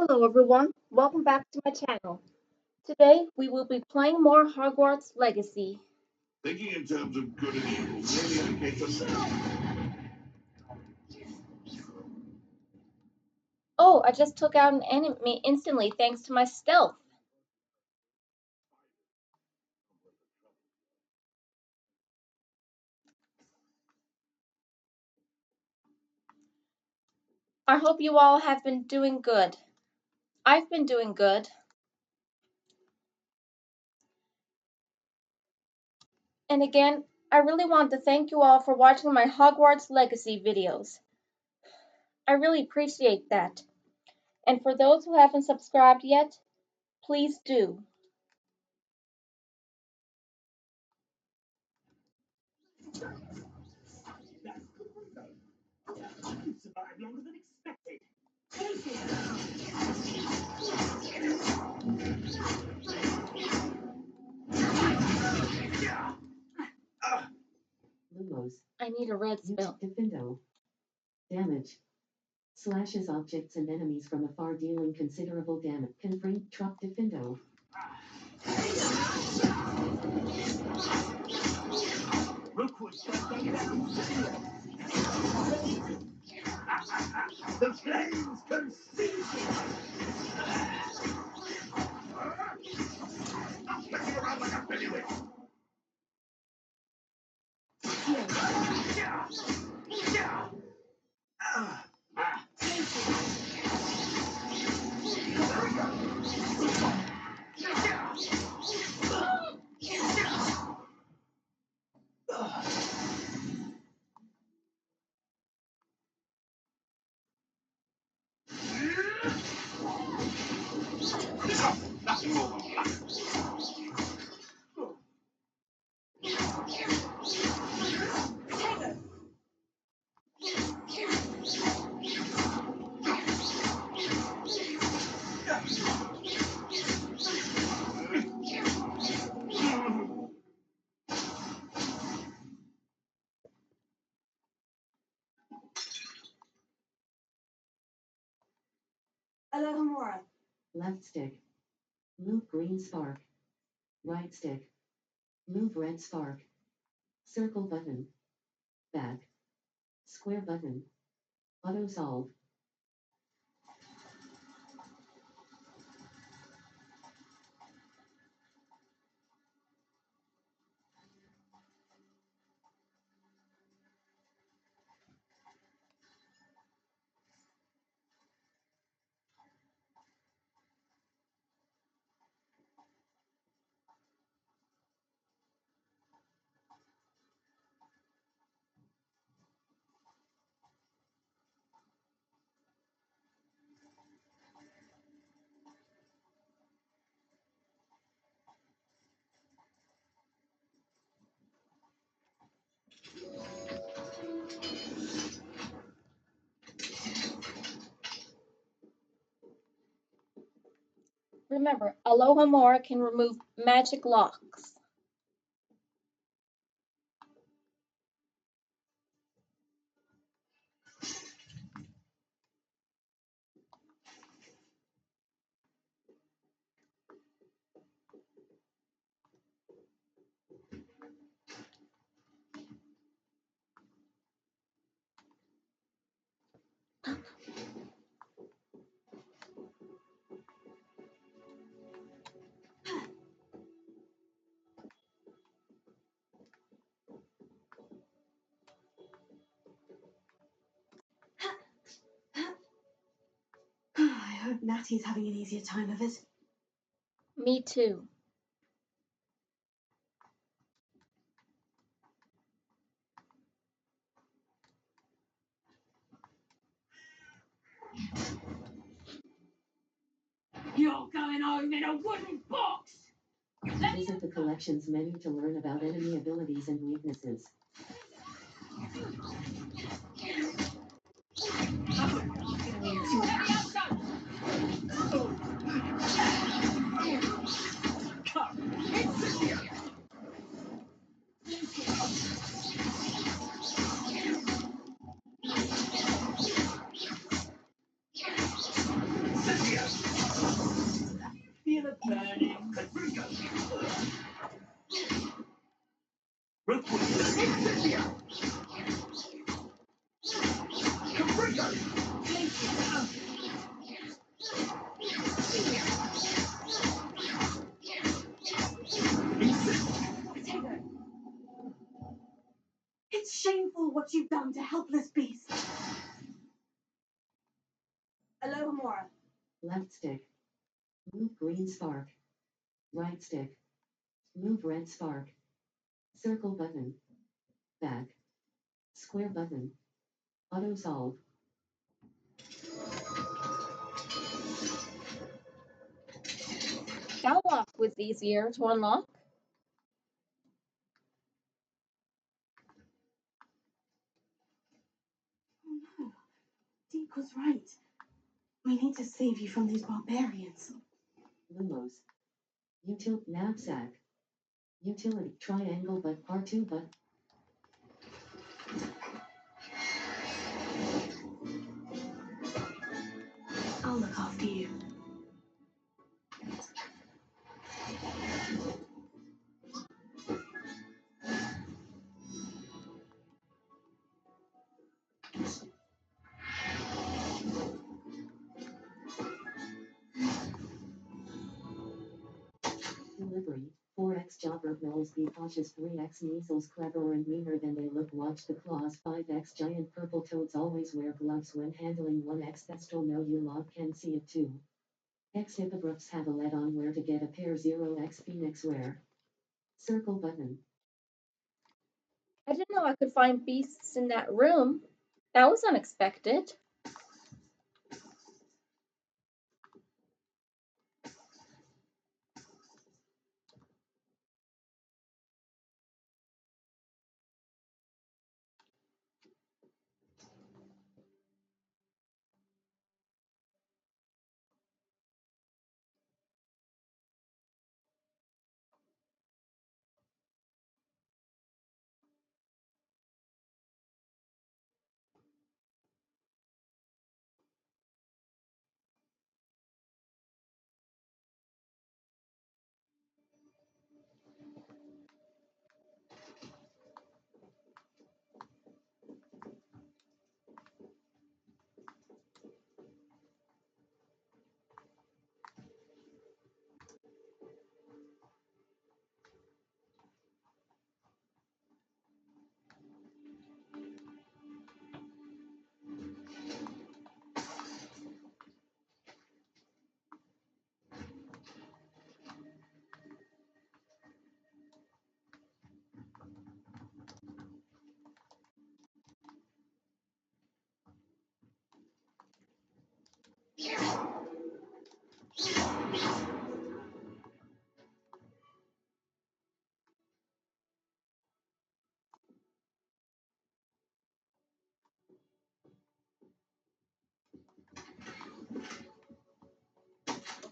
Hello everyone, welcome back to my channel. Today we will be playing more Hogwarts Legacy. Thinking in terms of good and evil merely indicates a... Oh, I just took out an enemy instantly thanks to my stealth. I hope you all have been doing good. I've been doing good. And again, I really want to thank you all for watching my Hogwarts Legacy videos. I really appreciate that. And for those who haven't subscribed yet, please do. Lumos. I need a red spell. Defendo. Damage. Slashes objects and enemies from afar, dealing considerable damage. Confront Truck Defendo. The flames consume! Spinning around like a bailiwick! Nothing more than luck. Alohomora. Left stick. Move green spark. Right stick. Move red spark. Circle button. Back. Square button. Auto solve. Remember, Alohomora can remove magic locks. I hope Nattie's having an easier time of it. Me too. You're going home in a wooden box! Visit the collections menu to learn about enemy abilities and weaknesses. feel a burning. Potato. It's shameful what you've done to helpless beasts. Alohomora. Left stick. Move green spark. Right stick. Move red spark. Circle button. Back. Square button. Auto solve. That lock was easier to unlock. Oh no. Deke was right. We need to save you from these barbarians. Lumos. Knapsack. Utility triangle but R2 but I'll look after you. delivery. 4x jobber gnolls be cautious. 3x measles cleverer and meaner than they look. Watch the claws. 5x giant purple toads always wear gloves when handling. 1x thestral no you log can see it too. X hippogriffs have a lead on where to get a pair. 0x phoenix wear. Circle button. I didn't know I could find beasts in that room. That was unexpected.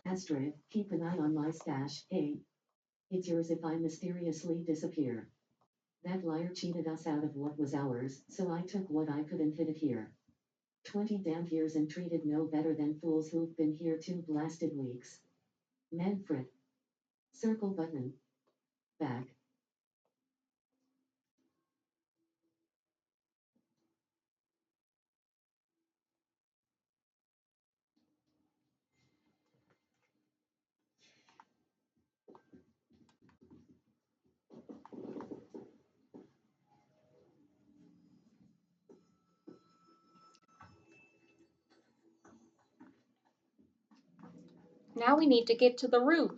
Astrid, keep an eye on my stash. Hey, it's yours if I mysteriously disappear. That liar cheated us out of what was ours, so I took what I could and hid it here. 20 damn years and treated no better than fools who've been here 2 blasted weeks. Manfred. Circle button. Back. Now we need to get to the roof.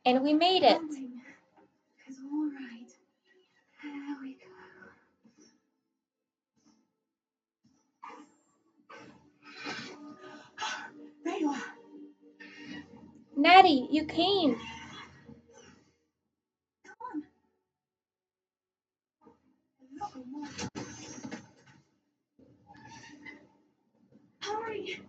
And we made it. It's all right. There we go. There you are. Natty, you came. Come on. No more. Hurry.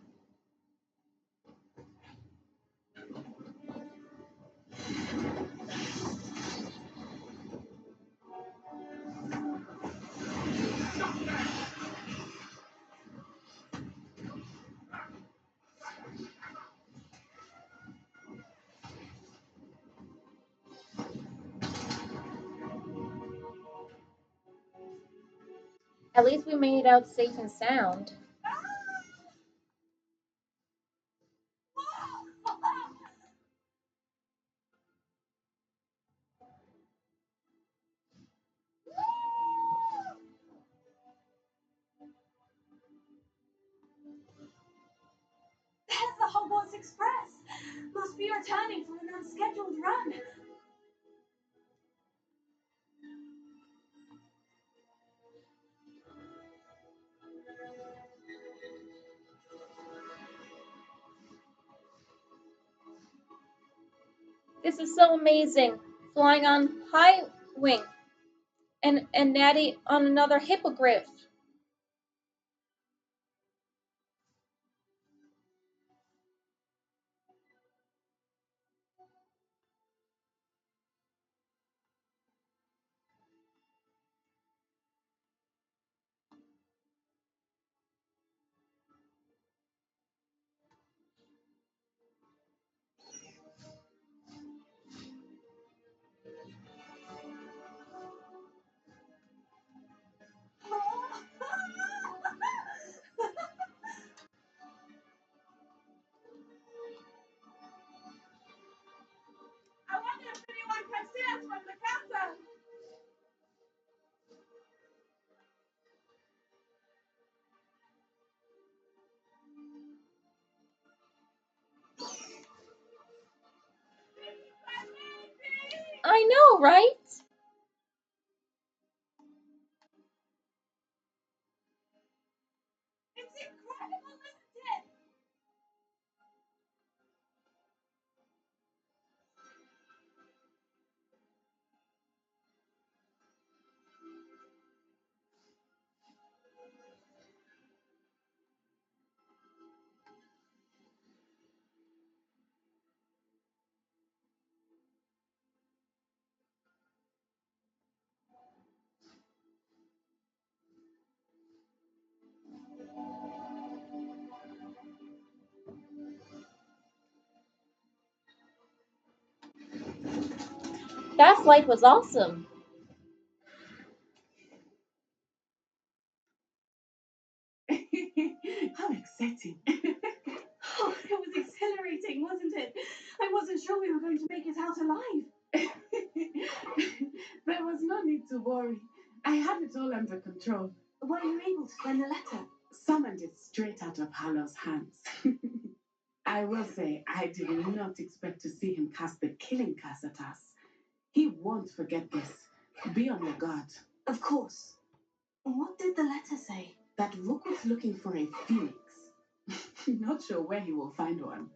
At least we made it out safe and sound. There's the Hogwarts Express. Must be returning from an unscheduled run. This is so amazing. Flying on high wing and Natty on another hippogriff. I wonder if anyone can see us from the castle. I know, right? It's incredible, isn't it? That flight was awesome. How exciting. Oh, it was exhilarating, wasn't it? I wasn't sure we were going to make it out alive. There was no need to worry. I had it all under control. Were you able to find the letter? Summoned it straight out of Harlow's hands. I will say, I did not expect to see him cast the killing curse at us. He won't forget this. Be on your guard. Of course. What did the letter say? That Rook was looking for a phoenix. Not sure where he will find one.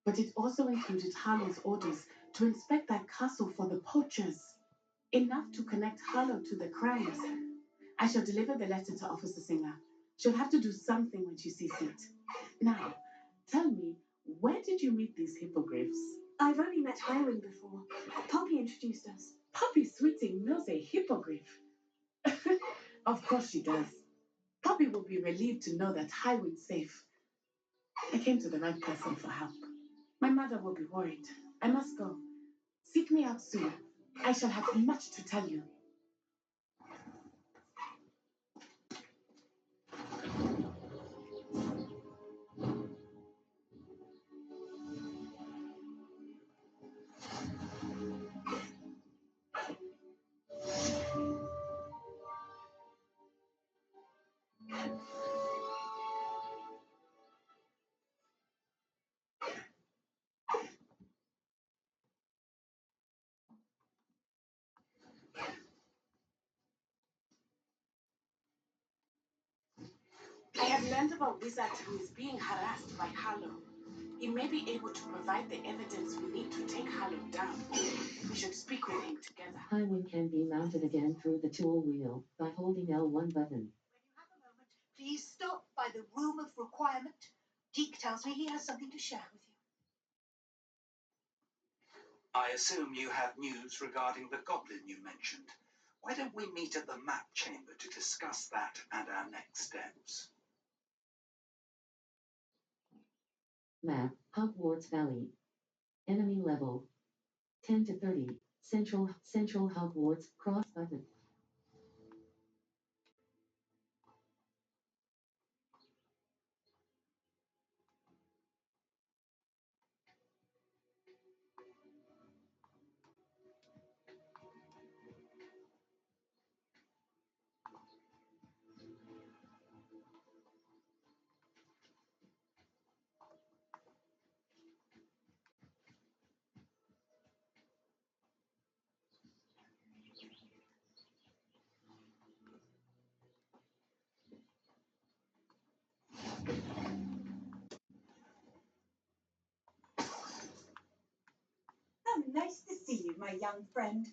But it also included Harlow's orders to inspect that castle for the poachers. Enough to connect Harlow to the crimes. I shall deliver the letter to Officer Singer. She'll have to do something when she sees it. Now, tell me, where did you meet these hippogriffs? I've only met Highwing before. Poppy introduced us. Poppy Sweeting knows a hippogriff. Of course she does. Poppy will be relieved to know that Highwing's safe. I came to the right person for help. My mother will be worried. I must go. Seek me out soon. I shall have much to tell you. I have learned of a wizard who is being harassed by Harlow. He may be able to provide the evidence we need to take Harlow down. We should speak with him together. Highwing can be mounted again through the tool wheel by holding L1 button. When you have a moment, please stop by the room of requirement. Deke tells me he has something to share with you. I assume you have news regarding the goblin you mentioned. Why don't we meet at the map chamber to discuss that and our next steps? Map, Hogwarts Valley. Enemy level 10 to 30. Central Hogwarts, cross button. see you, my young friend.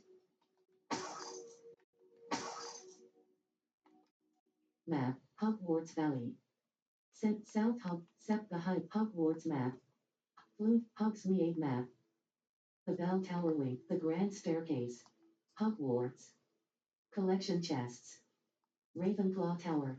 Map, Hogwarts Valley. South the Hogwarts map. Blue, Hogsmeade map. The bell tower wing, the grand staircase. Hogwarts. Collection chests. Ravenclaw Tower.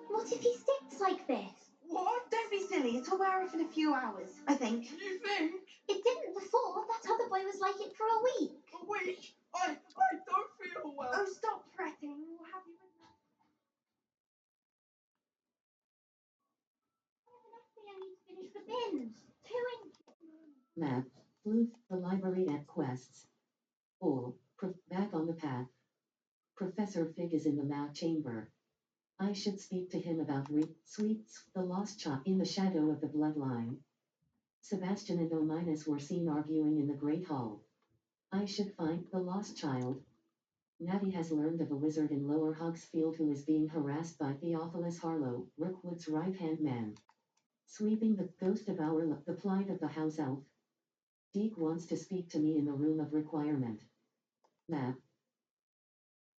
What if he stinks like this? What? Don't be silly. It'll wear off in a few hours, I think. You think? It didn't before. That other boy was like it for a week. A week? I don't feel well. Oh, stop fretting. We'll have you in I need to finish the bins. Map. Blue, the library at quests. All. Back on the path. Professor Fig is in the map chamber. I should speak to him about Sweets, the lost child in the shadow of the bloodline. Sebastian and Ominus were seen arguing in the Great Hall. I should find the lost child. Natty has learned of a wizard in Lower Hogsfield who is being harassed by Theophilus Harlow, Rookwood's right-hand man. Sweeping the ghost of the plight of the house elf. Deke wants to speak to me in the room of requirement. Map.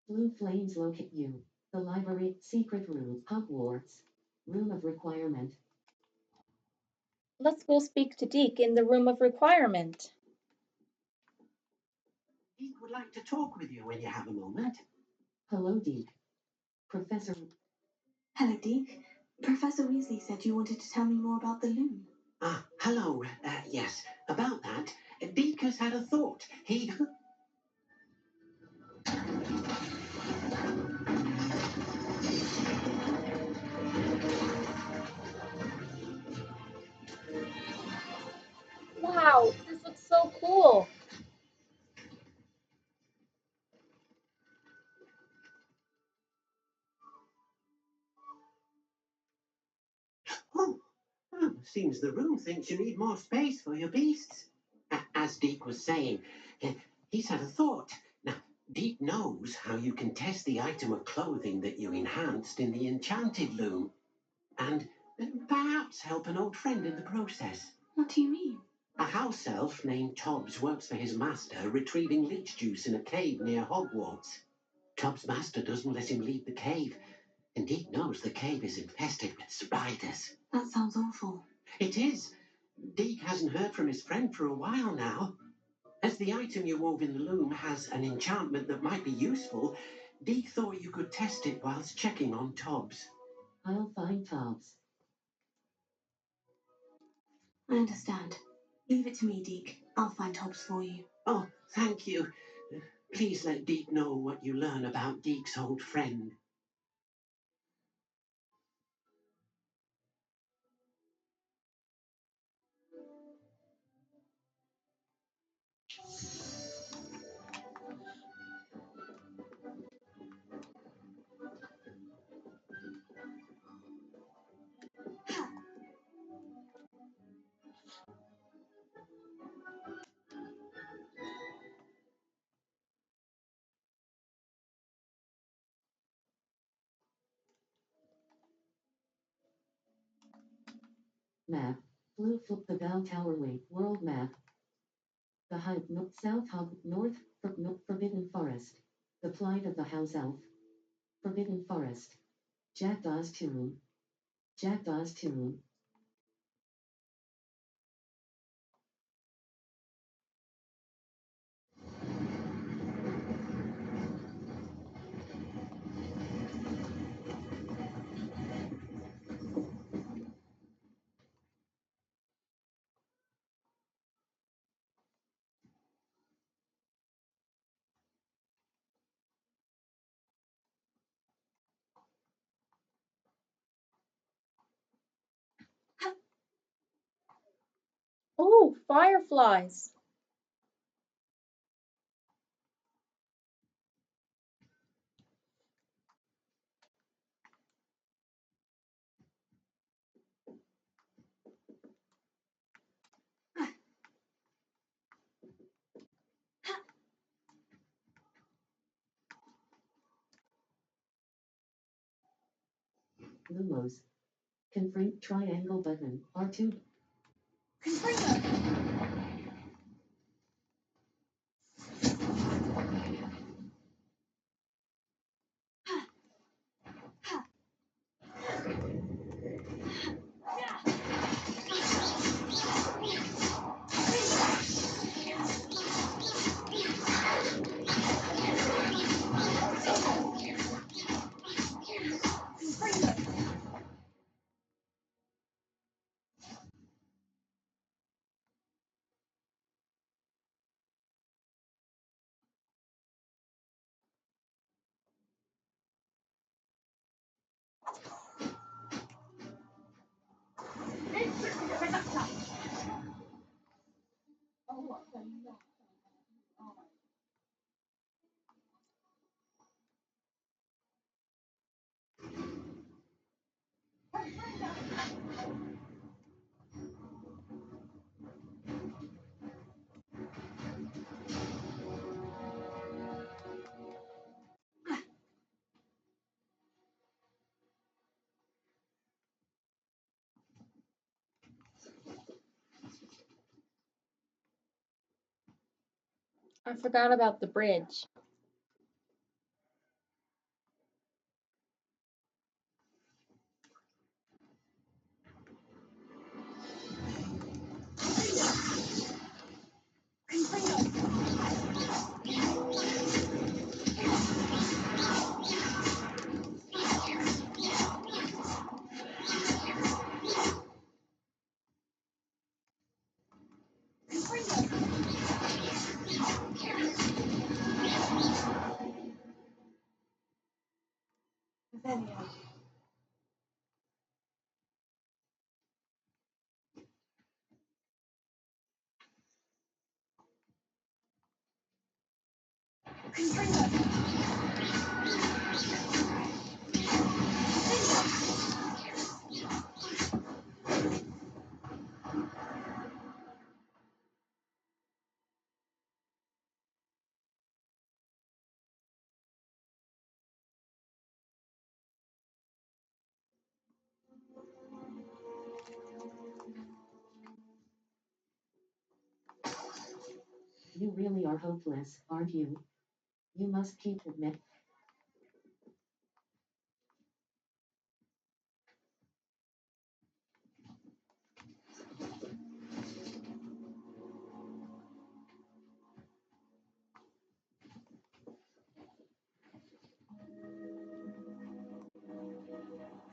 Blue flames locate you. The library, secret room, Hogwarts. Room of requirement. Let's go speak to Deke in the room of requirement. Deke would like to talk with you when you have a moment. Hello, Deke. Professor. Hello, Deke. Professor Weasley said you wanted to tell me more about the loom. Hello. Yes, about that. Deke has had a thought. He... Wow, this looks so cool. Seems the room thinks you need more space for your beasts. As Deke was saying, he's had a thought. Now, Deke knows how you can test the item of clothing that you enhanced in the enchanted loom. And perhaps help an old friend in the process. What do you mean? A house elf named Tobbs works for his master retrieving leech juice in a cave near Hogwarts. Tobbs' master doesn't let him leave the cave, and Deke knows the cave is infested with spiders. That sounds awful. It is. Deke hasn't heard from his friend for a while now. As the item you wove in the loom has an enchantment that might be useful, Deke thought you could test it whilst checking on Tobbs. I'll find Tobbs. I understand. Leave it to me, Deke. I'll find Tobbs for you. Oh, thank you. Please let Deke know what you learn about Deke's old friend. Map. Blue the bell tower wing. World map. The South North Forbidden Forest. The plight of the house elf. Forbidden Forest. Jackdaw's tomb. Jackdaw's tomb. Oh, fireflies. Lumos. Confront triangle button. R2. I forgot about the bridge. Venio. You really are hopeless, aren't you? You must keep it met.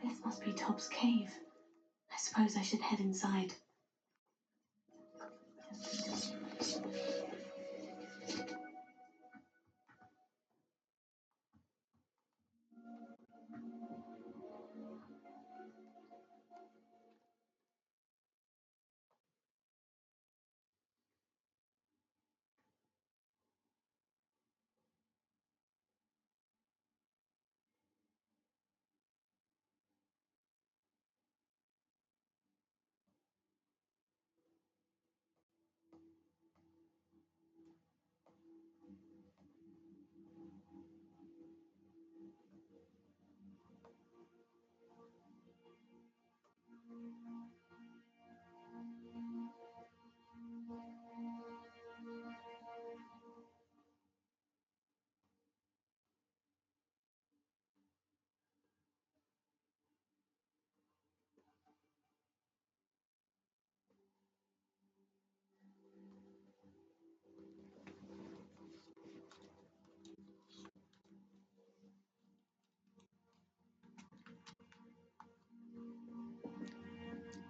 This must be Top's cave. I suppose I should head inside.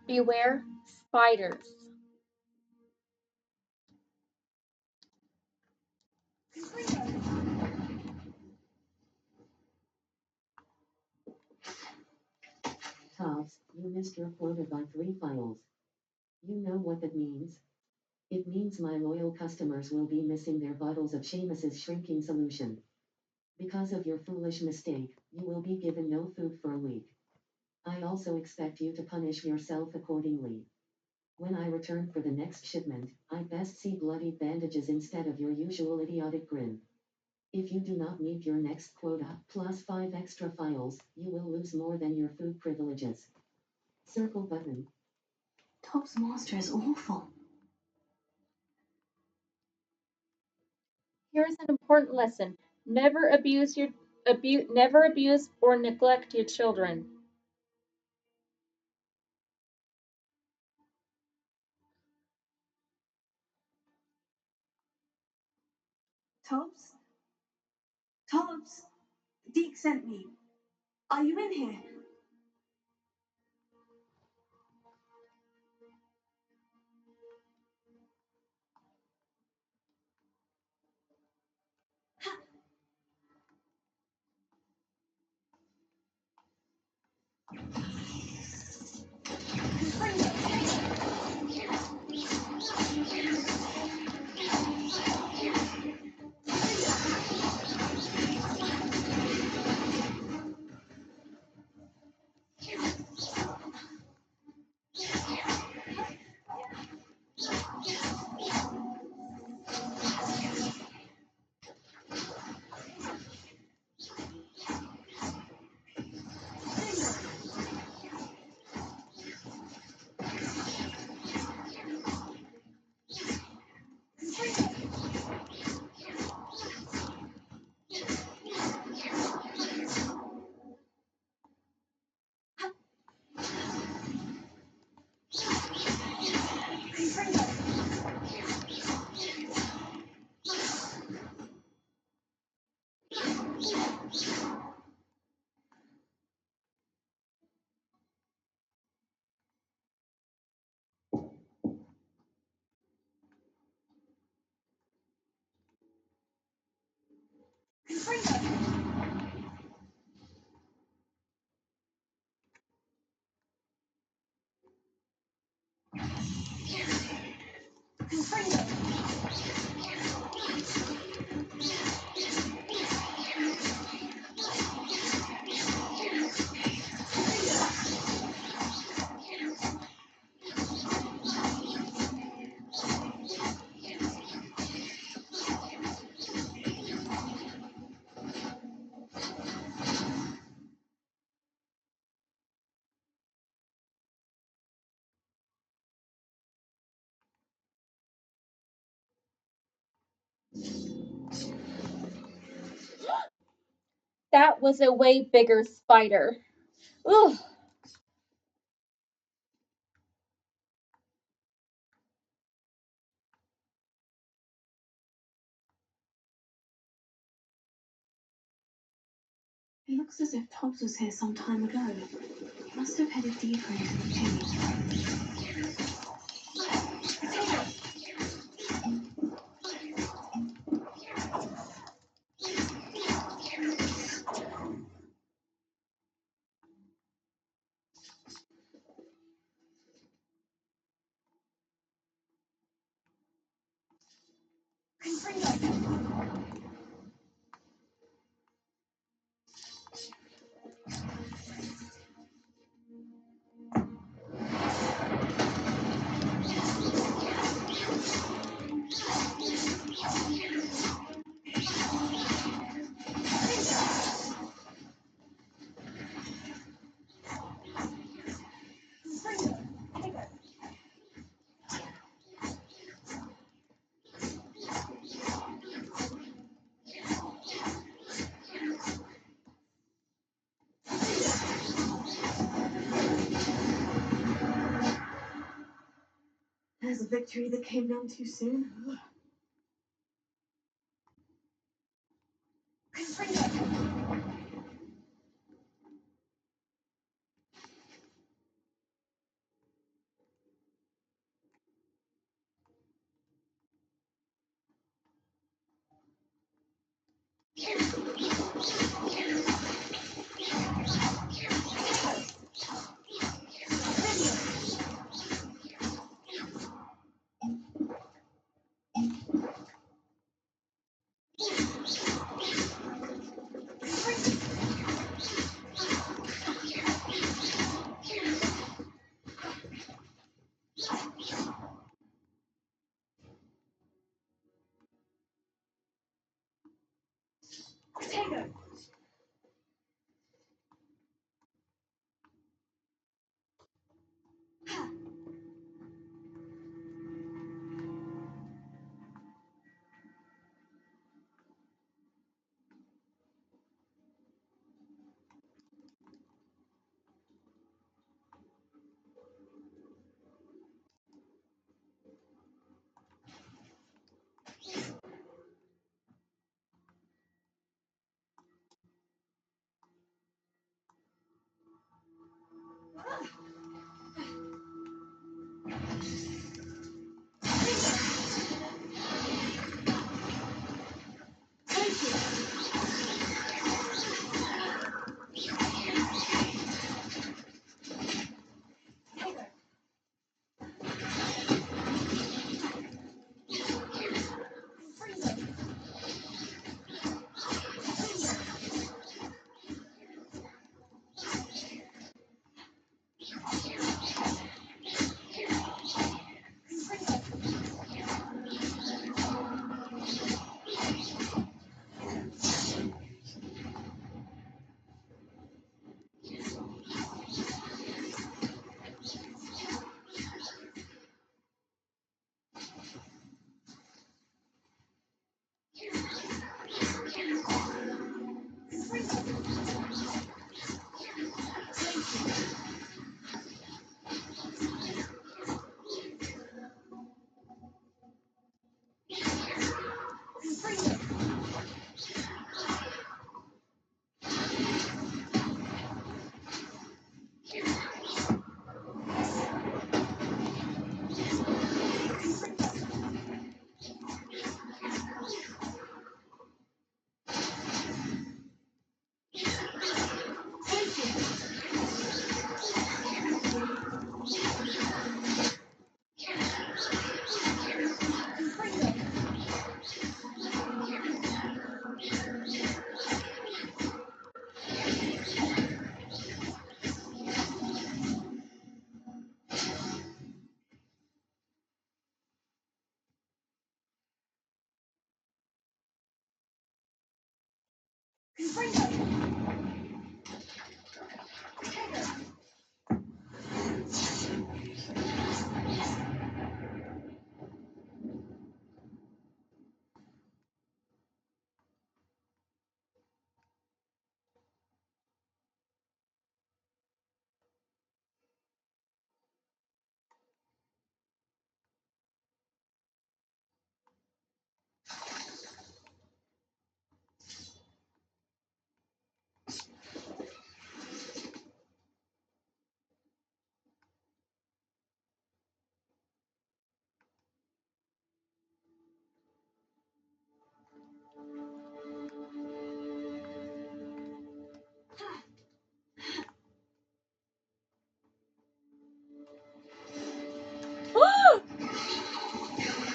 Beware spiders. Tops, you missed your quota by 3 files. You know what that means? It means my loyal customers will be missing their bottles of Seamus's shrinking solution. Because of your foolish mistake, you will be given no food for a week. I also expect you to punish yourself accordingly. When I return for the next shipment, I'd best see bloody bandages instead of your usual idiotic grin. If you do not meet your next quota, plus 5 extra files, you will lose more than your food privileges. Circle button. Top's master is awful. Here's an important lesson. Never abuse or neglect your children. Tops? Tops? Deke sent me. Are you in here? That was a way bigger spider. Ugh. It looks as if Tops was here some time ago. He must have headed deeper into the cave. There's a victory that came down too soon.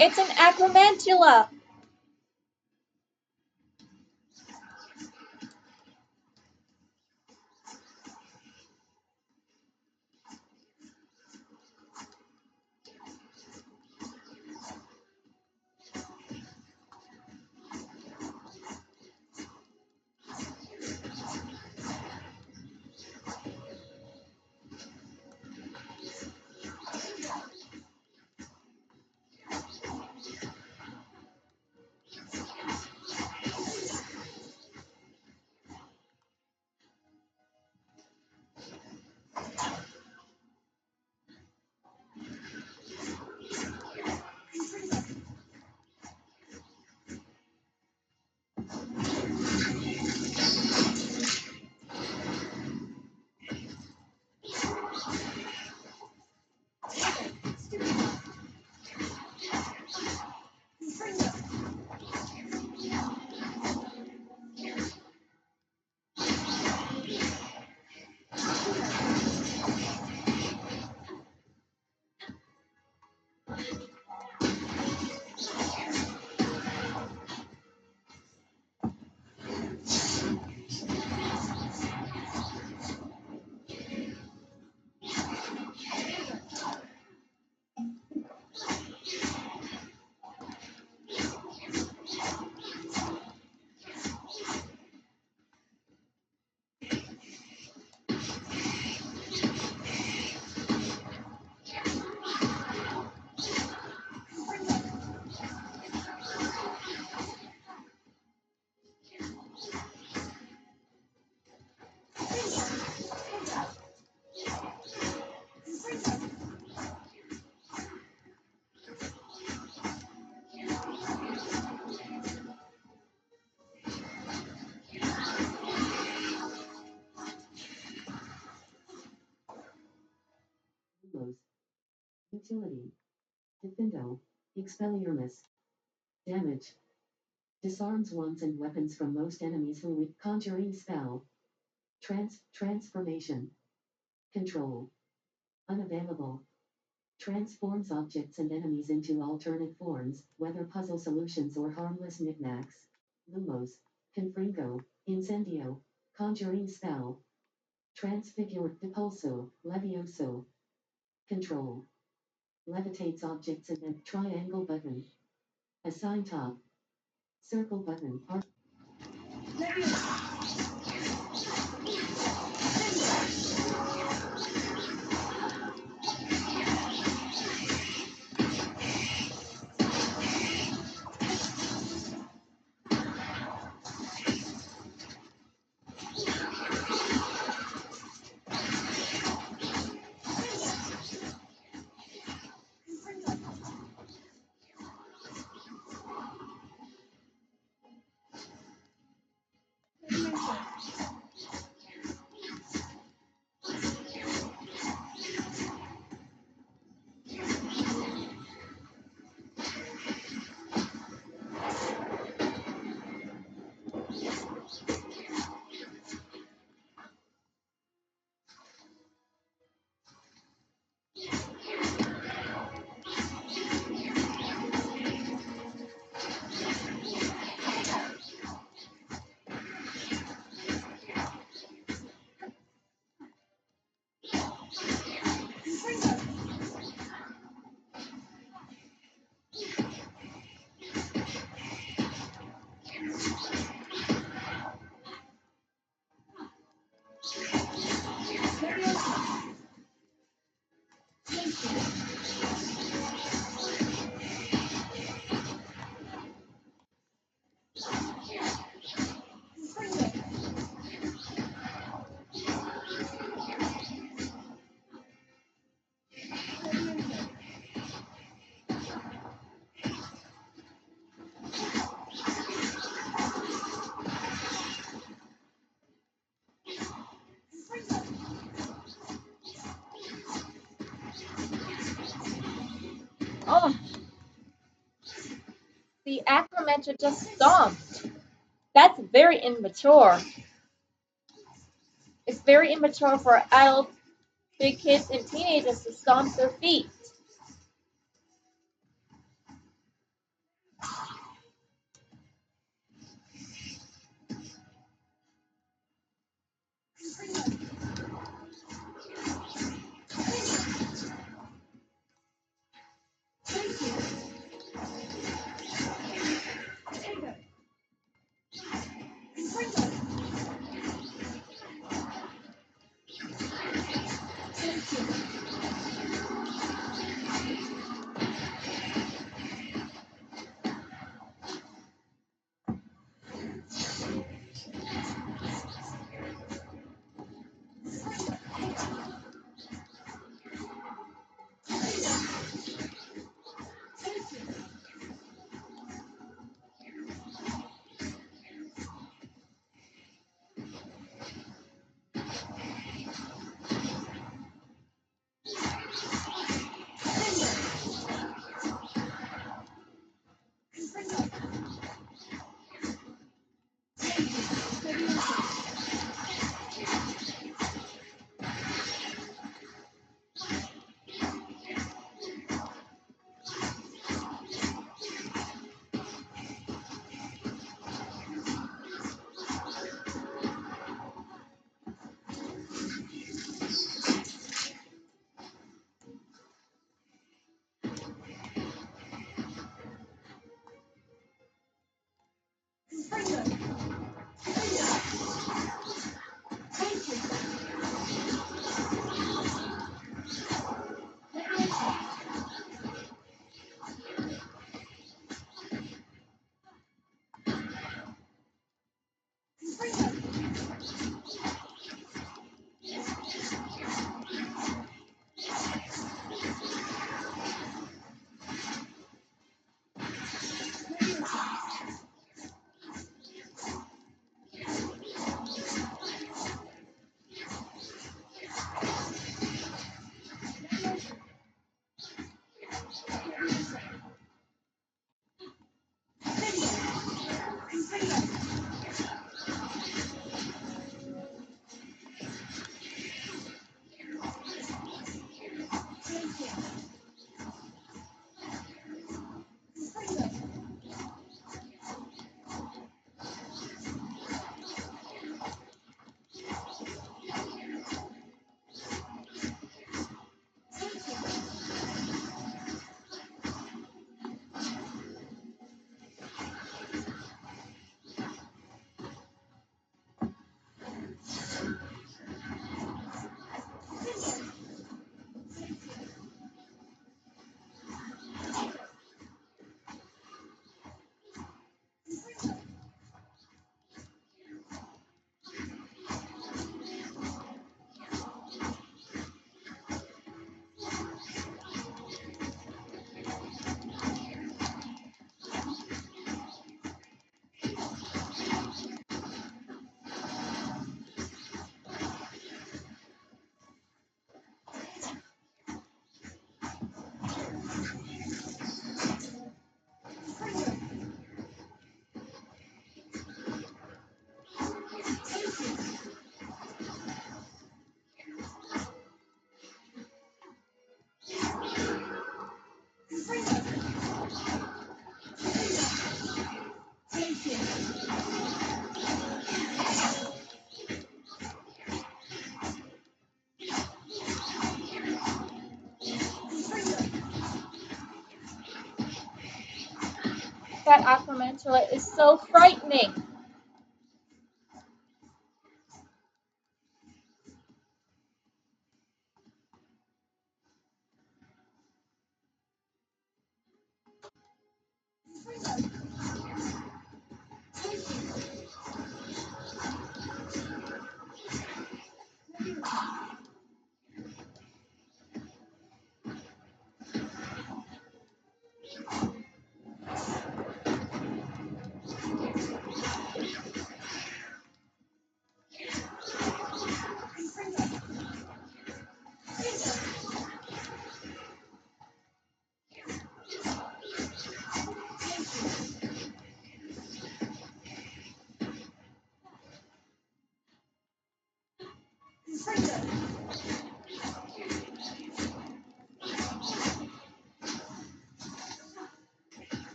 It's an acromantula. Almost. Utility. Defendo. Expelliarmus. Damage. Disarms wands and weapons from most enemies who with conjuring spell. Transformation. Control. Unavailable. Transforms objects and enemies into alternate forms, whether puzzle solutions or harmless knickknacks. Lumos. Confringo. Incendio. Conjuring spell. Transfigure. Depulso. Levioso. Control. Levitates objects and then triangle button. Assign top. Circle button. Oh, the Acromancer just stomped. That's very immature. It's very immature for adults, big kids, and teenagers to stomp their feet. That Aquamantula is so frightening.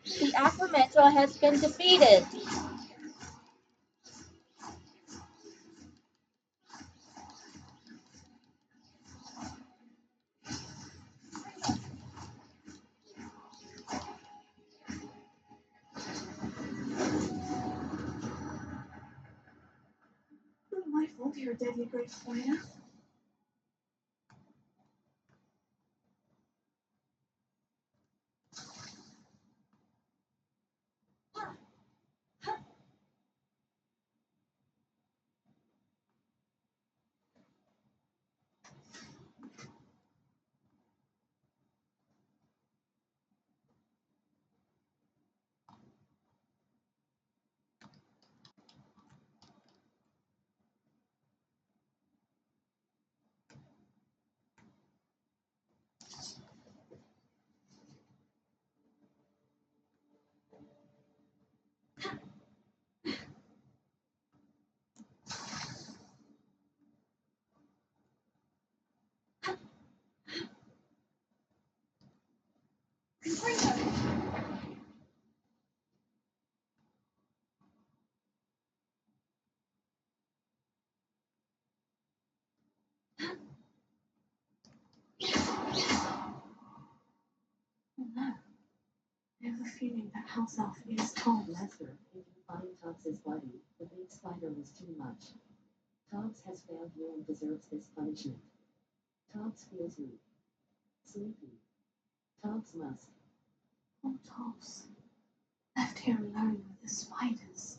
The Aquamantula has been defeated. Not my fault you're a deadly great spider. Oh no. I have a feeling that house elf is Tom. Master, if you find Togs's body, the big spider was too much. Togs has failed you and deserves this punishment. Togs feels weak. Sleepy. Togs must. Oh, Tops. Left here alone with the spiders.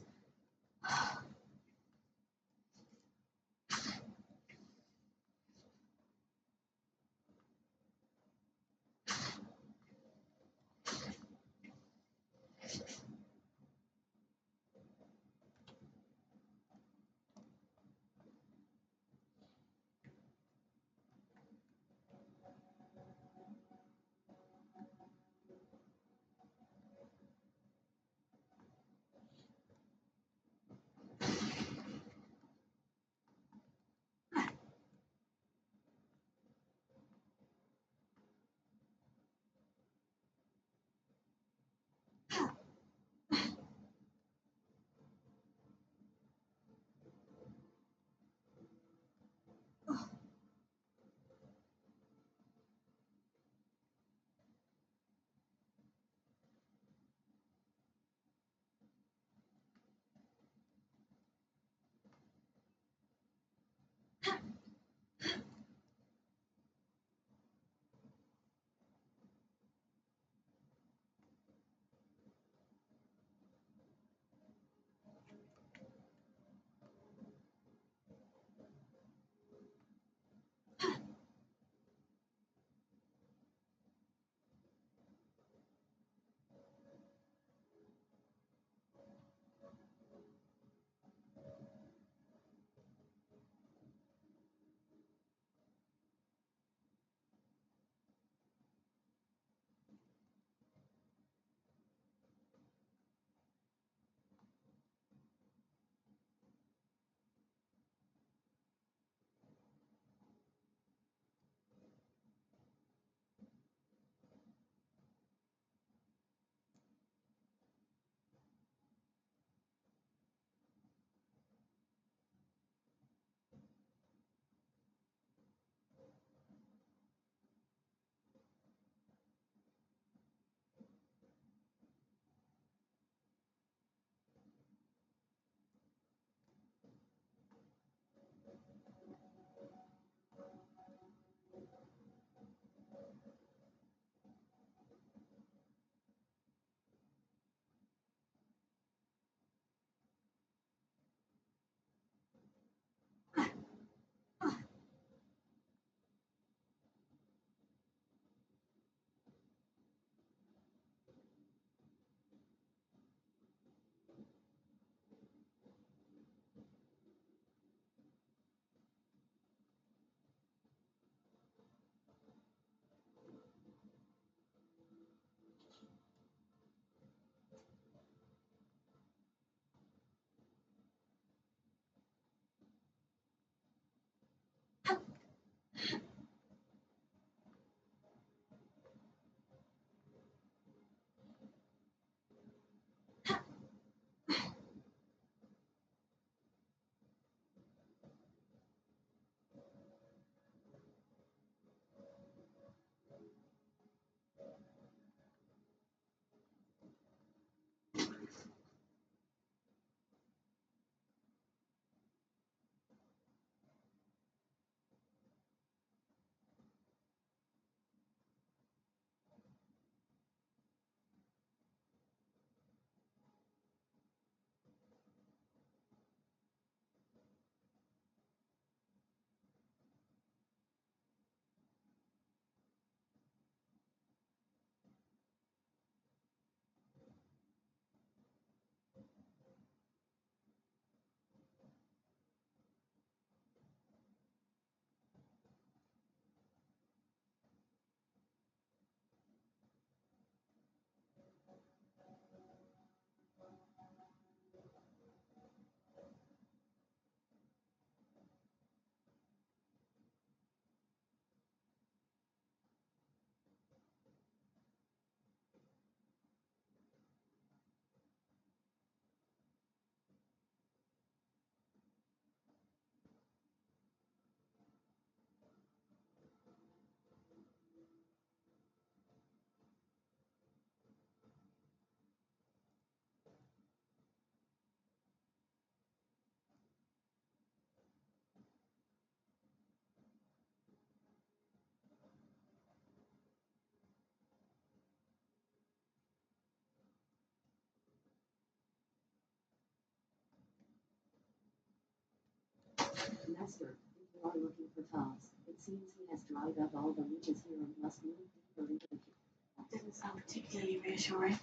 Master, if you are looking for Toss, it seems he has dried up all the leeches here and must move deeper into the cave. Didn't sound particularly reassuring.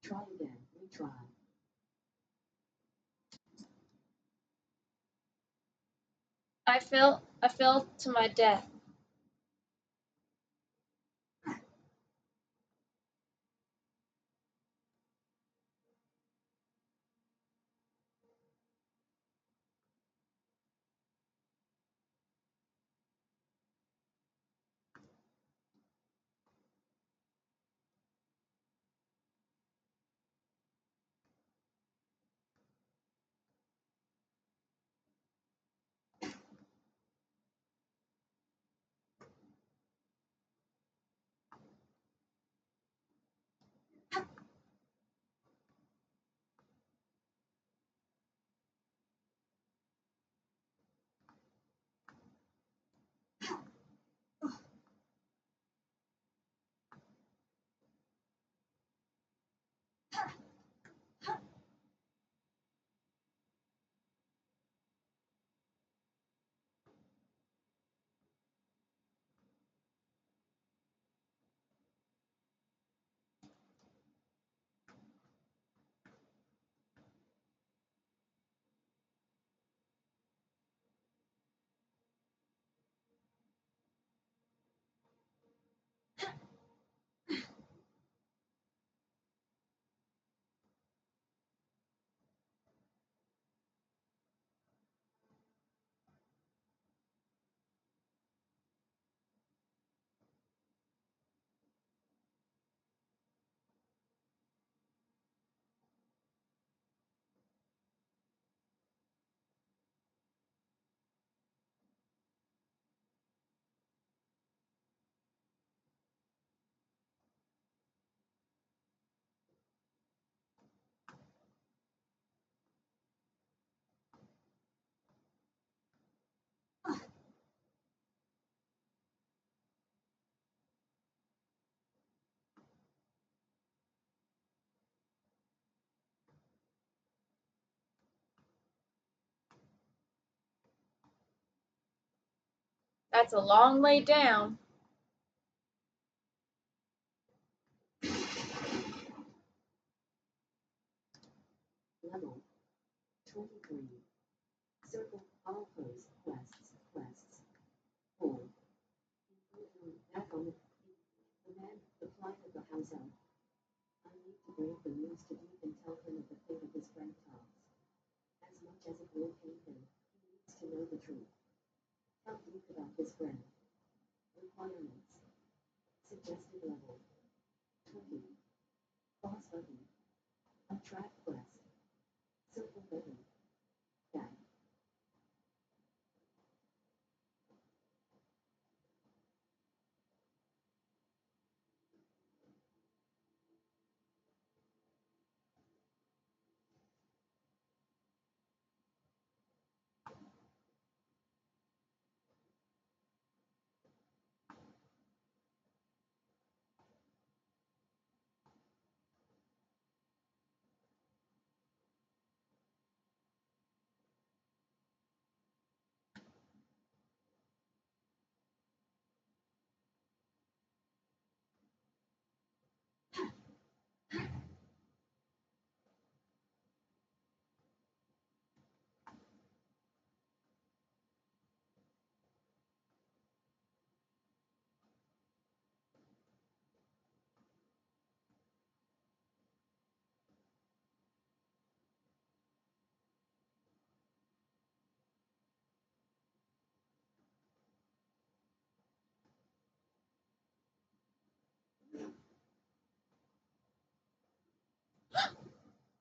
Try again, retry. I fell to my death. That's a long way down. Level 23. Circle all posts, quests. 4. Back on the man, the plight of the house elf. I need to break the news to Deep and tell him of the fate of his friend Tops. As much as it will pain him, he needs to know the truth. Tell Deep about his friend. Requirements. Suggested level 20. Boss button. A track quest. Circle button. Back.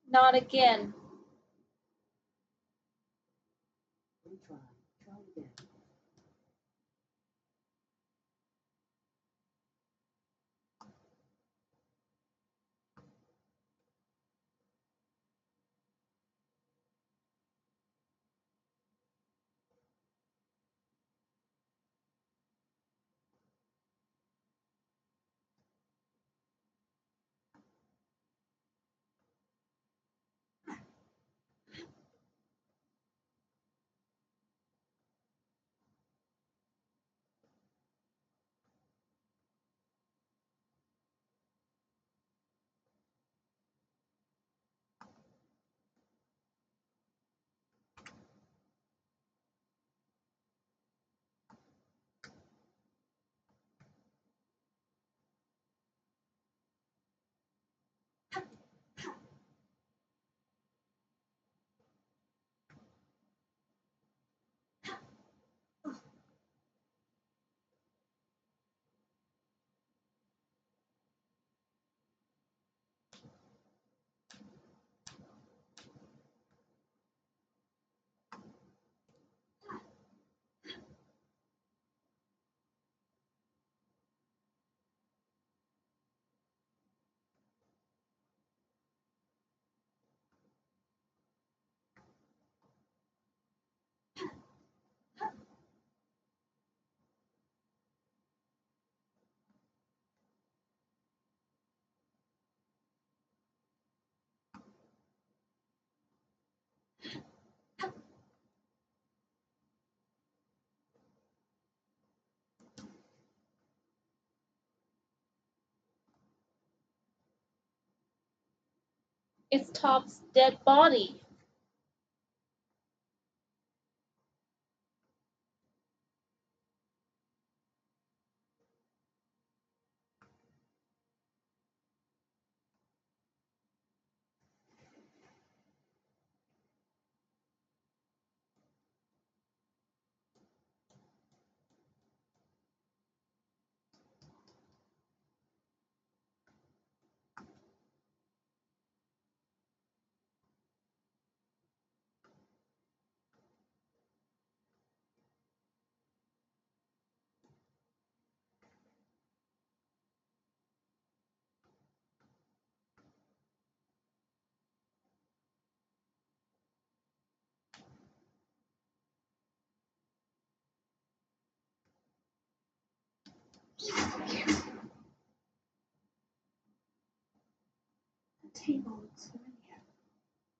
Not again. Retry. Try again. It's Top's dead body. The table looks familiar.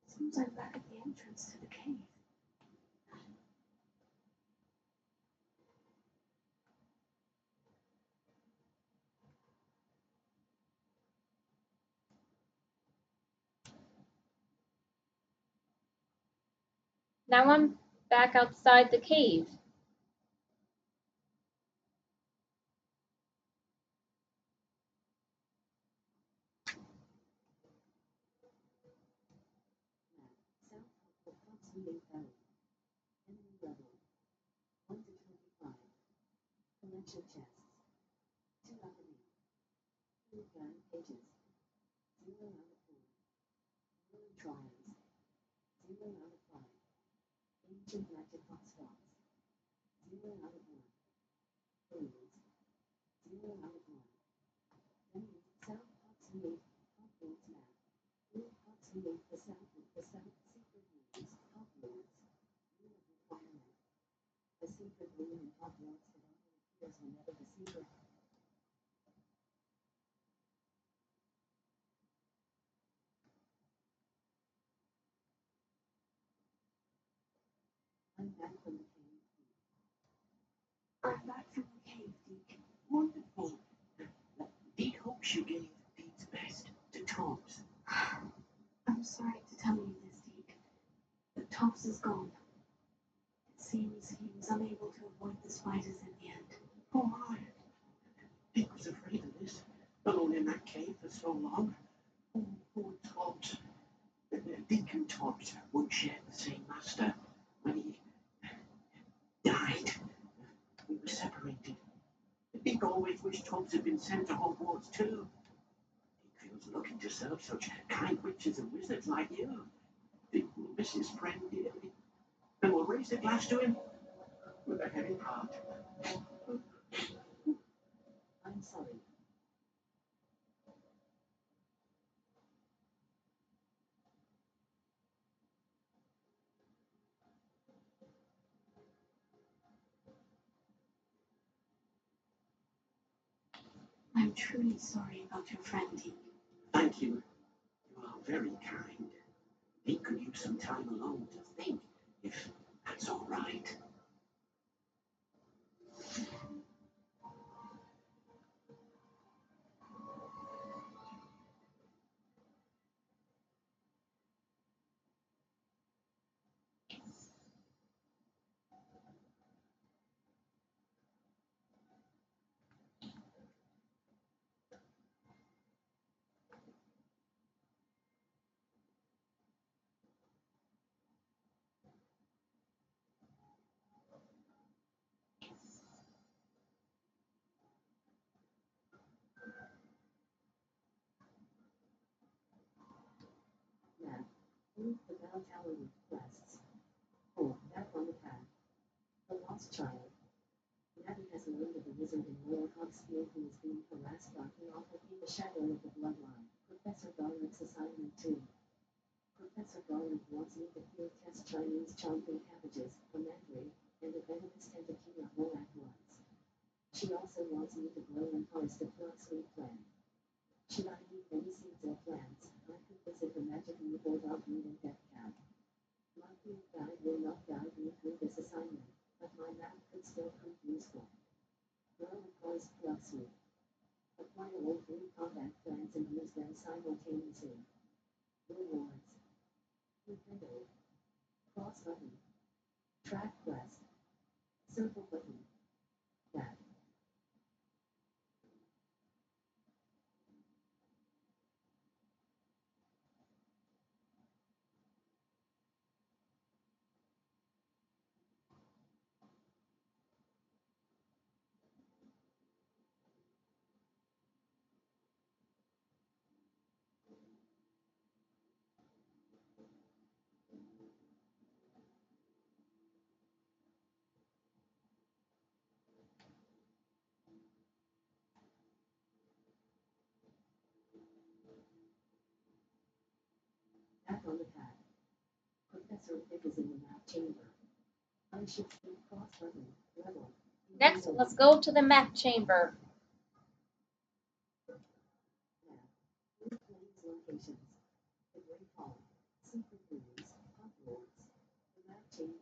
Seems I'm back at the entrance to the cave. Now I'm back outside the cave. South approximately 8,000. Enemy level 1 to 25. Collection chests 2 out of 8. Food guide pages 0 out of 4. Early trials 0 out of 5. Ancient magic hotspots 0 out of 1. Clues 0 out of 1. Enemy South approximately Hogwarts map. Blue approximately the south secret rooms Hogwarts. Rule of requirement. The secret room in Hogwarts that only appears whenever the secret. I'm back from the cave. I'm back from the cave, Deke. Wonderful. Deke hopes you gave Deke's best to Tom's. I'm sorry to tell you this, Deke, but Tops is gone. It seems he was unable to avoid the spiders in the end. Oh my! Deke was afraid of this, alone in that cave for so long. Oh, poor Toms. Deke and Toms once shared the same master. When he died, we were separated. Deke always wished Toms had been sent to Hogwarts too. Deke feels lucky to serve such kind witches and wizards like you. Deke will miss his friend dearly, and will raise a glass to him with a heavy heart. I'm sorry. I'm truly sorry about your friend, Deke. Thank you. You are very kind. Deke could use some time alone to think, if that's all right. Map. Move the bell tower with quests. Oh, back on the path. The lost child. Maddie has learned of a wizard in Lower Hogsfield who is being harassed by the awful in the shadow of the bloodline. Professor Garland's assignment 2. Professor Garland wants me to field test Chinese chomping cabbages, a mandarin, and a venomous tentacula all at once. She also wants me to grow and harvest a plot-sweet plant. Should I leave any seeds or plants, I could visit the magic newborn dogmeat and death cab. My field guide will not guide me through this assignment, but my map could still prove useful. Grow and harvest plot-sweet. Acquire all 3 combat plants and use them simultaneously. Rewards. Nintendo. Cross button. Track quest. Circle button. Back. Back on the path. Professor Vick is in the map chamber. I should keep cross button. Level. Next, let's go to the map chamber. Map. Blue Plains locations. The Great Hall. Secret rooms. Hogwarts. The map chamber.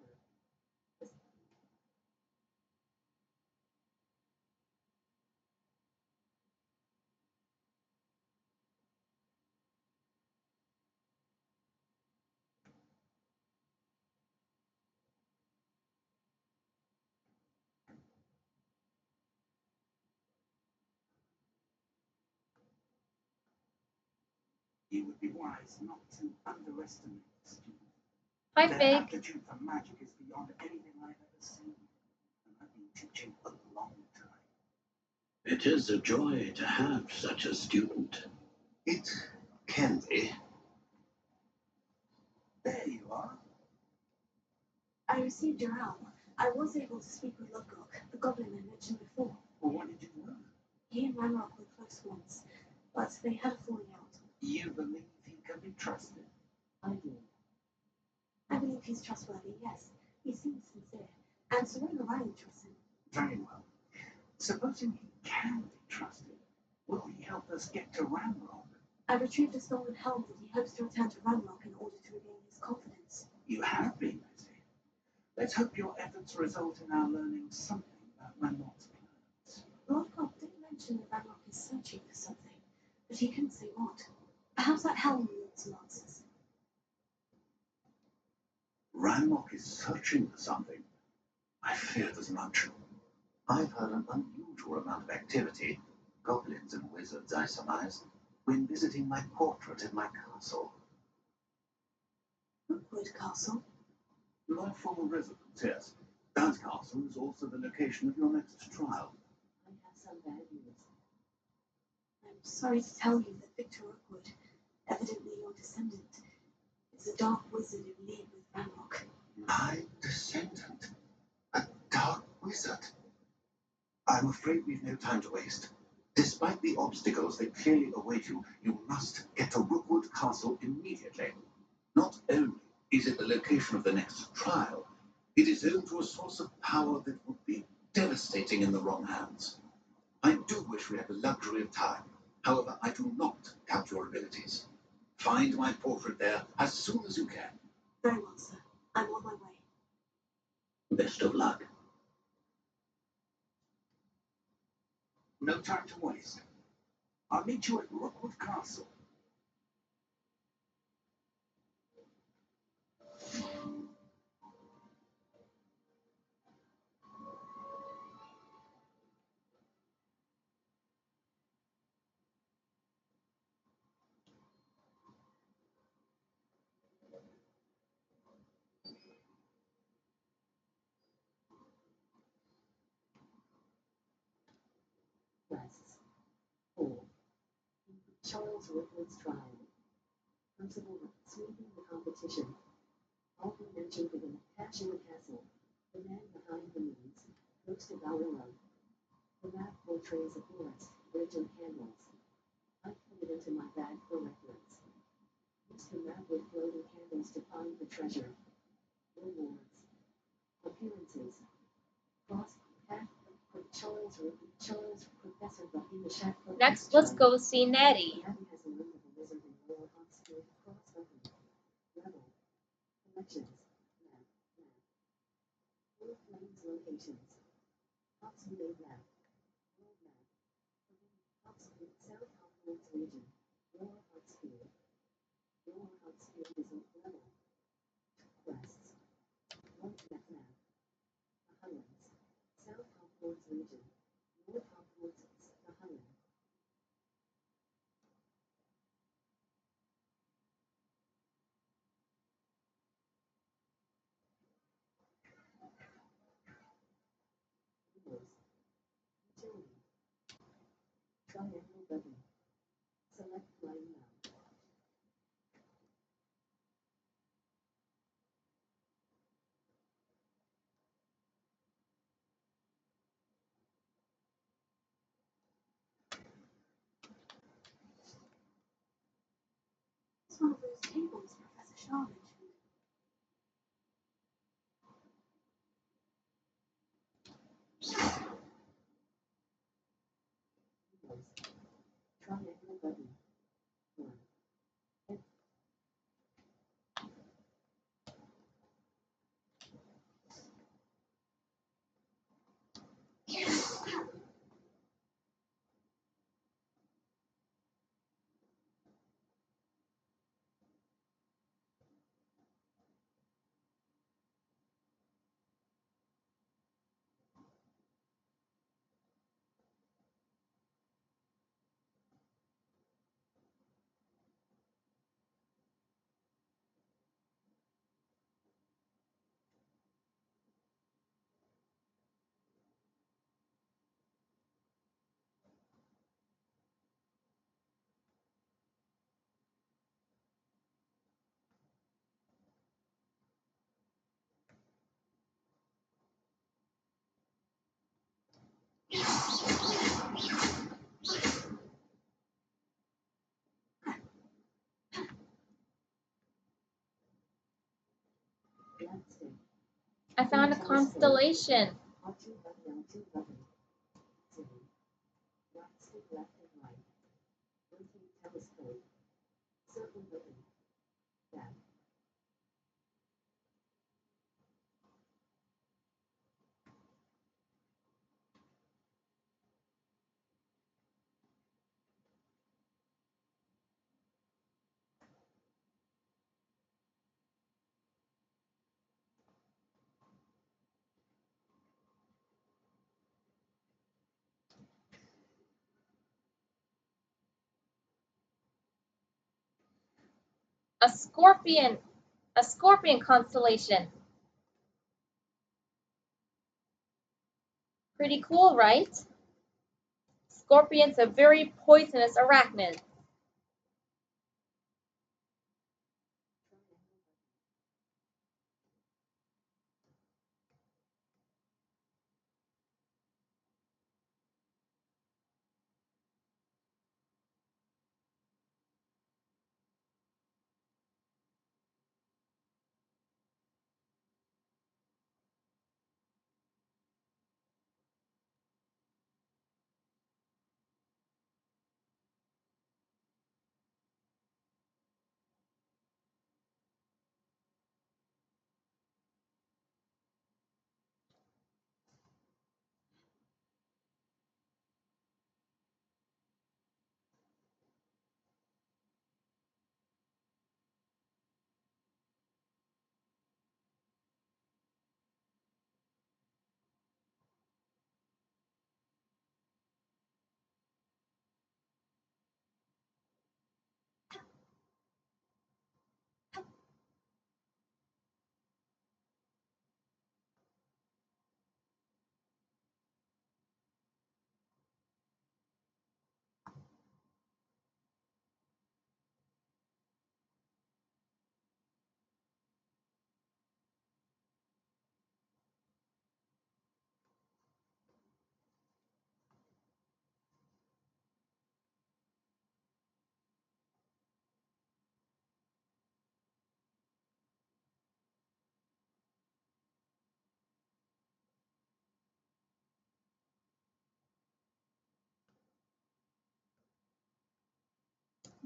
You would be wise not to underestimate the student. Hi, Their Fig. aptitude for magic is beyond anything I've ever seen, and I've been teaching a long time. It is a joy to have such a student. It can be. There you are. I received your help. I was able to speak with Lodgok, the goblin I mentioned before. Well, what did you learn? He and Ranrock were close once, but they had a falling out. You believe he can be trusted? I do. I believe he's trustworthy, yes. He seems sincere, and Serena Riley trusts him. Very well. Supposing he can be trusted, will he help us get to Ranrock? I retrieved a stolen helm that he hopes to return to Ranrock in order to regain his confidence. You have been busy. Let's hope your efforts result in our learning something about Ranrock's plans. Lodgok did mention that Ranrock is searching for something, but he couldn't say what. Perhaps that helm will yield some answers. Ranrock is searching for something. I feared as much. I've heard an unusual amount of activity, goblins and wizards, I surmise, when visiting my portrait in my castle. Rookwood Castle? My former residence, yes. That castle is also the location of your next trial. I have some bad news. I'm sorry to tell you that Victor Rookwood, evidently your descendant, is a dark wizard in league with Ranrock. My descendant? A dark wizard? I'm afraid we've no time to waste. Despite the obstacles that clearly await you, you must get to Rookwood Castle immediately. Not only is it the location of the next trial, it is home to a source of power that would be devastating in the wrong hands. I do wish we had the luxury of time. However, I do not doubt your abilities. Find my portrait there as soon as you can. Very well, sir. I'm on my way. Best of luck. No time to waste. I'll meet you at Rookwood Castle. Quests. 4. Charles Rookwood's trial. Principal sweeping the competition. Often mentioned within Hatch in the Castle. The man behind the means. Ghost of our love. The map portrays a forest, bridge and candles. I put it into my bag for reference. Use the map with floating candles to find the treasure. Rewards. Appearances. Cross path with Charles Professor Bucky the Next, let's go see Natty. Natty has learned of a wizard in Lower Oxford Cross Button. Level. Collections. Map. Four Flames locations. Oxford map. World map. Oxford South Hogwarts region. Lower Oxford. Lower Oxford is a level. Quests. World map. The Highlands. South Hogwarts region. North Hogwarts. The Highlands. Windows. Utility. Triangle button. Select line now. It's one of those tables Professor Shaw mentioned. Windows. Triangle button. 1. I found a constellation. R2 button, L2 button. 0. Right stick left and right. Rotate telescope. Circle button. Back. A scorpion. A scorpion constellation. Pretty cool, right? Scorpions are very poisonous arachnids.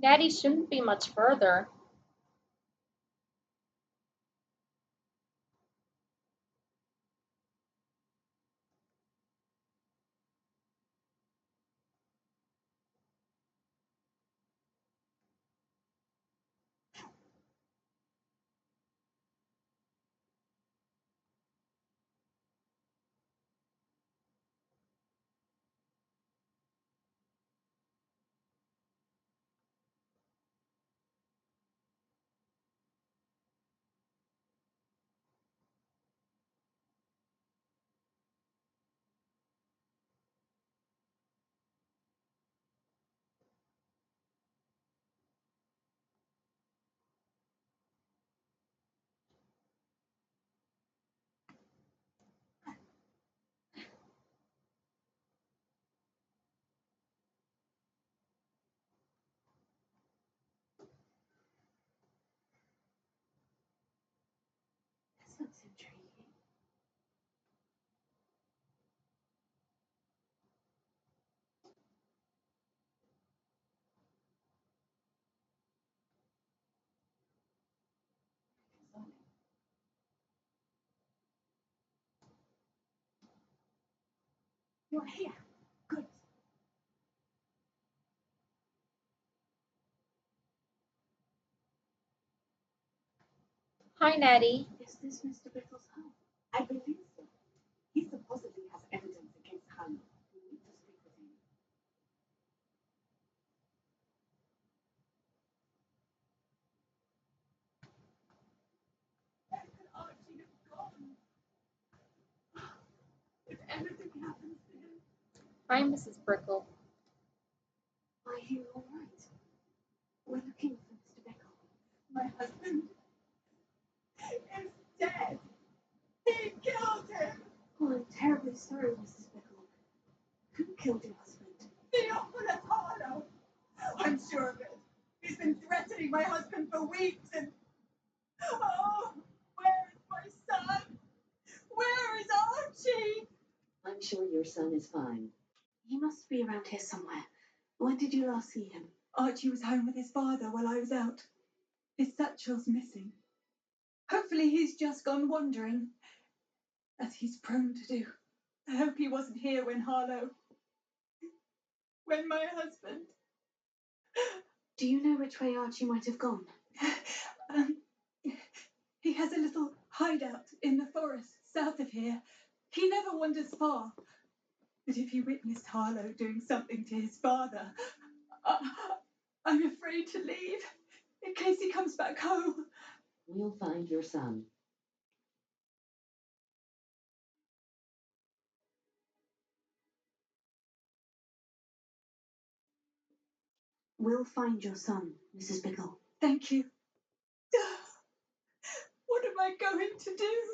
Daddy shouldn't be much further. This looks intriguing. You're here. Good. Hi, Natty. Is this Mr. Bickle's home? I believe so. He supposedly has evidence against Harlow. We need to speak with him. Where could Archie have gone? If anything happens to him, Hi, Mrs. Brickle. are you all right? We're looking for Mr. Bickle. My husband is dead. He killed him. Oh, I'm terribly sorry, Mrs. Bickle. Who killed your husband? Theophilus Harlow. I'm sure of it. He's been threatening my husband for weeks and... Oh, where is my son? Where is Archie? I'm sure your son is fine. He must be around here somewhere. When did you last see him? Archie was home with his father while I was out. His satchel's missing. Hopefully he's just gone wandering, as he's prone to do. I hope he wasn't here when my husband... Do you know which way Archie might have gone? He has a little hideout in the forest south of here. He never wanders far. But if he witnessed Harlow doing something to his father, I'm afraid to leave in case he comes back home. We'll find your son. We'll find your son, Mrs. Bickle. Thank you. What am I going to do?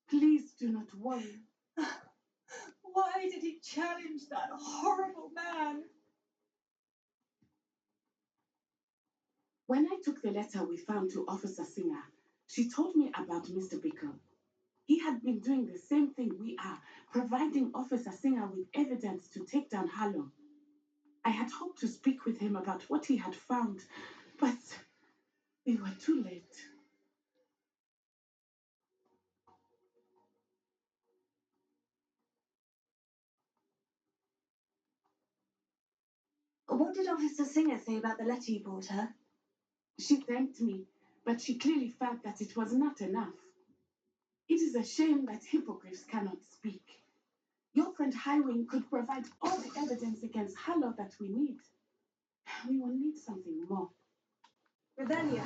Please do not worry. Why did he challenge that horrible man? When I took the letter we found to Officer Singer, she told me about Mr. Bickle. He had been doing the same thing we are, providing Officer Singer with evidence to take down Harlow. I had hoped to speak with him about what he had found, but we were too late. What did Officer Singer say about the letter you brought her? She thanked me, but she clearly felt that it was not enough. It is a shame that hippogriffs cannot speak. Your friend Highwing could provide all the evidence against Harlow that we need. We will need something more. Revelia.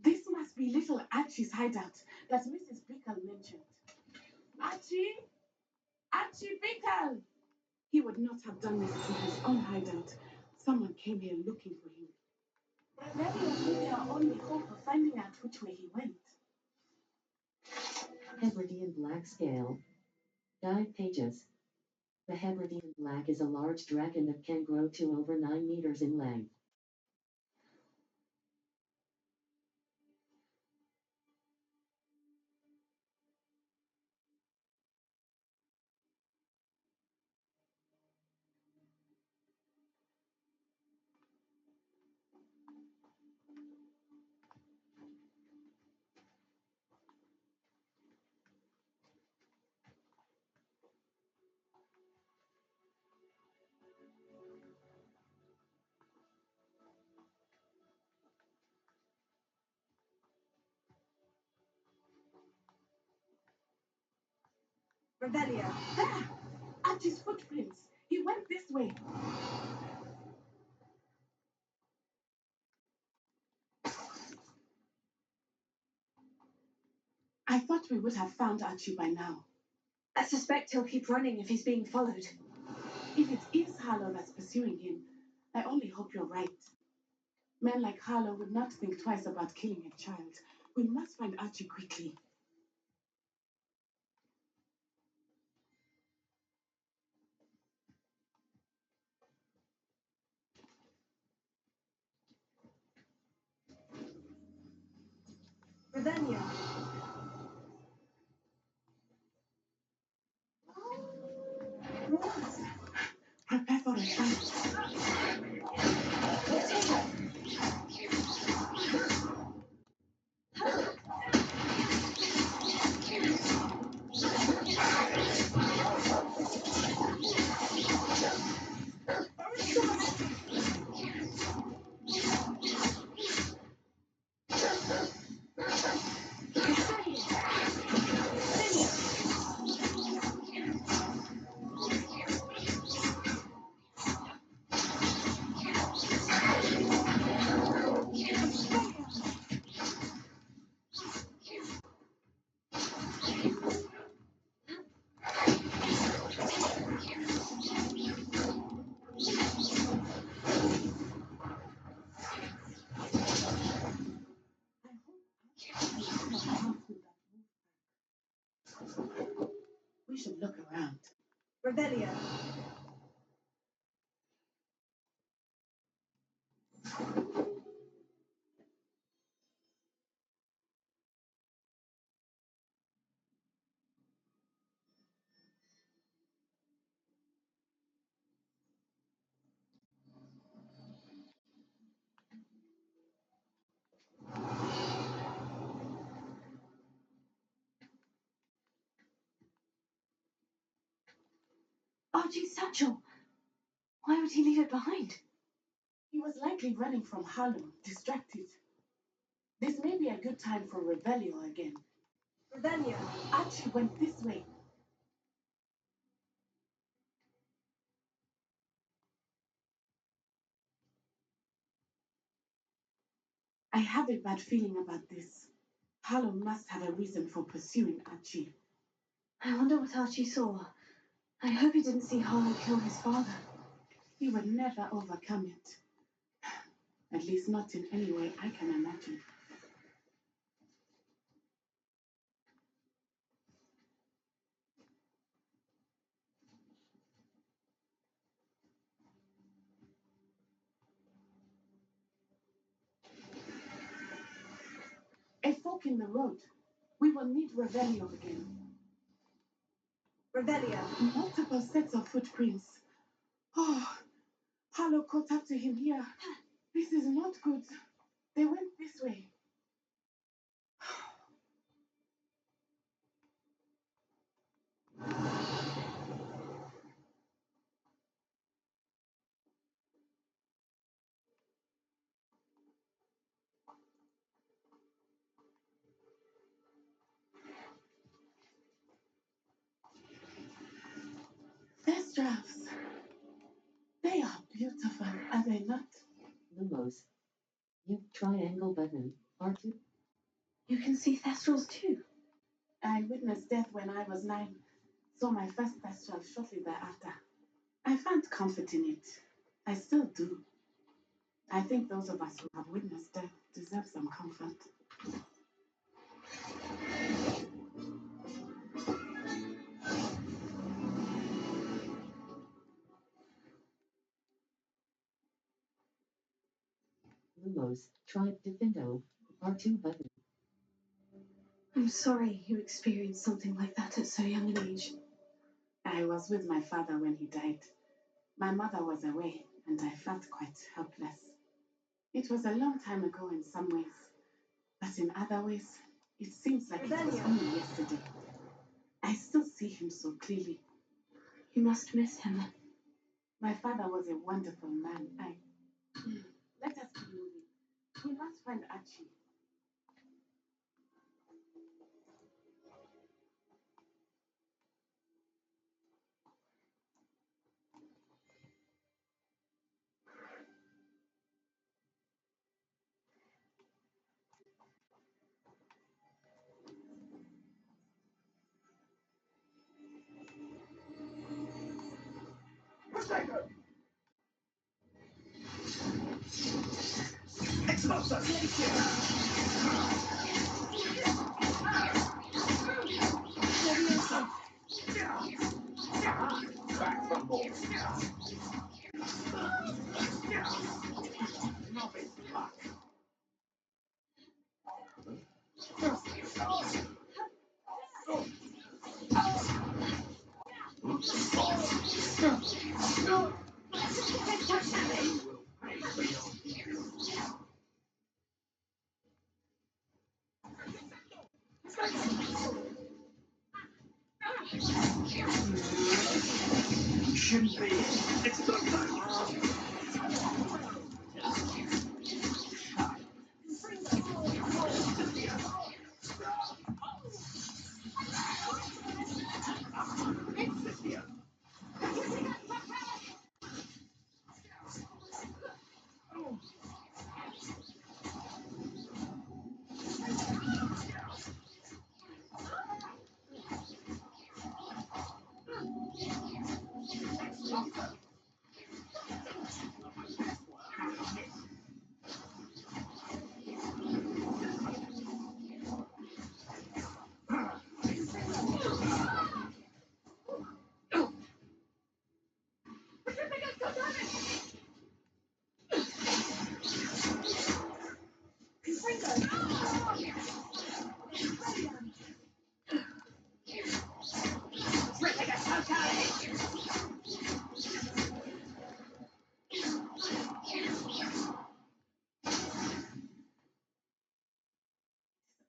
This must be little Archie's hideout that Mrs. Bickle mentioned. Archie? Archie Bickle! He would not have done this to his own hideout. Someone came here looking for him. That will be our only hope of finding out which way he went. Hebridean Black Scale. Guide pages. The Hebridean Black is a large dragon that can grow to over 9 meters in length. Revelia. Ah! Archie's footprints. He went this way. I thought we would have found Archie by now. I suspect he'll keep running if he's being followed. If it is Harlow that's pursuing him, I only hope you're right. Men like Harlow would not think twice about killing a child. We must find Archie quickly. Revelia. Prepare for a fight. We should look around. Revelia. Archie's satchel. Why would he leave it behind? He was likely running from Harlem, distracted. This may be a good time for Revelio again. Revelio. Archie went this way. I have a bad feeling about this. Harlem must have a reason for pursuing Archie. I wonder what Archie saw. I hope he didn't see Harlow kill his father. He would never overcome it. At least not in any way I can imagine. A fork in the road. We will need Revelio again. Revelio. Multiple sets of footprints. Oh, Harlow caught up to him here. This is not good. They went this way. These drafts. They are beautiful, are they not? Lumos. You triangle button. R2. You can see thestrals too. I witnessed death when I was 9. Saw my first thestral shortly thereafter. I found comfort in it. I still do. I think those of us who have witnessed death deserve some comfort. Lumos. Try Defendo. R2 button. I'm sorry you experienced something like that at so young an age. I was with my father when he died. My mother was away, and I felt quite helpless. It was a long time ago in some ways, but in other ways, it seems like it was only yesterday. I still see him so clearly. You must miss him. My father was a wonderful man. Let us keep moving. We must find Archie. Back for more. Shouldn't be. It's not time.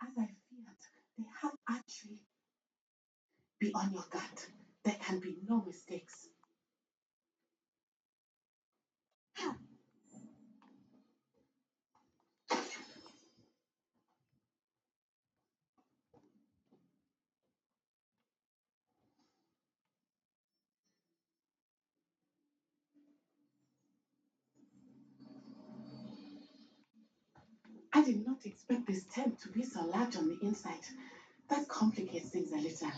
As I feared, they have Archie. Be on your guard. There can be no mistakes. I did not expect this tent to be so large on the inside. That complicates things a little.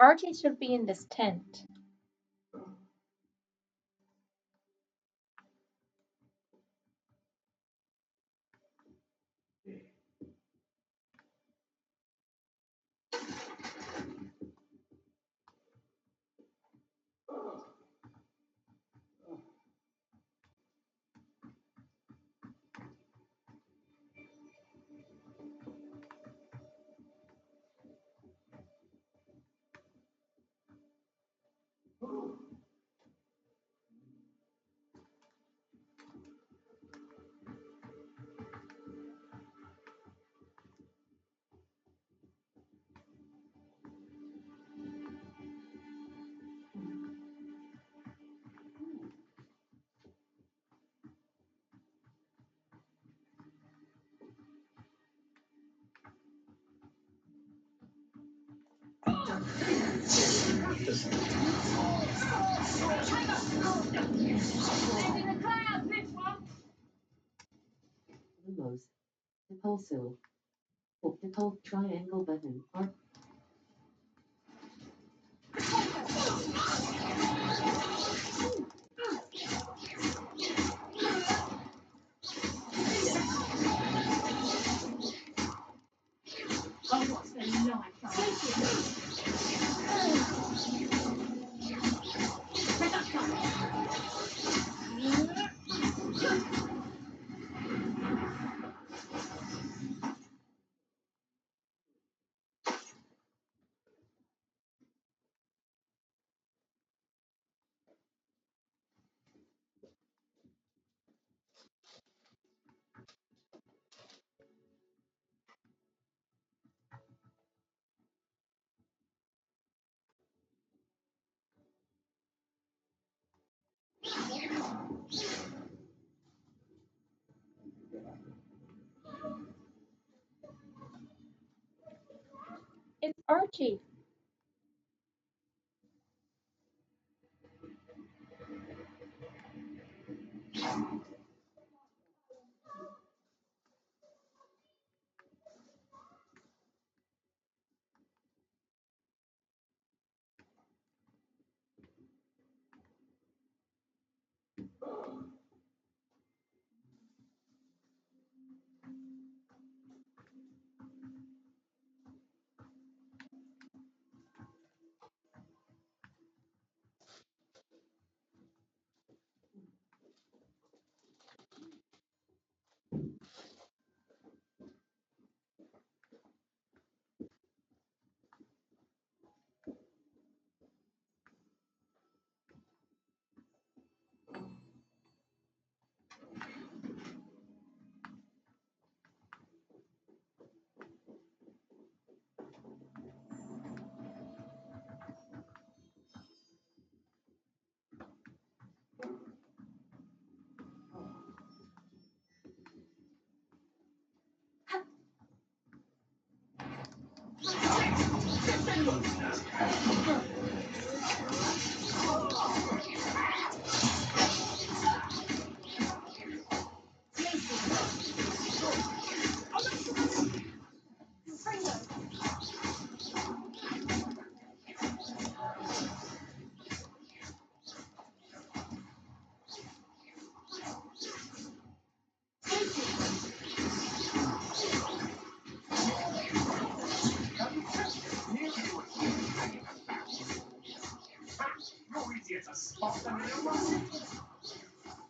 Archie should be in this tent. Windows. Impulsive. Optical triangle button. Or Hogwarts, they know I found It's Archie. You're easier to spot than in a rush.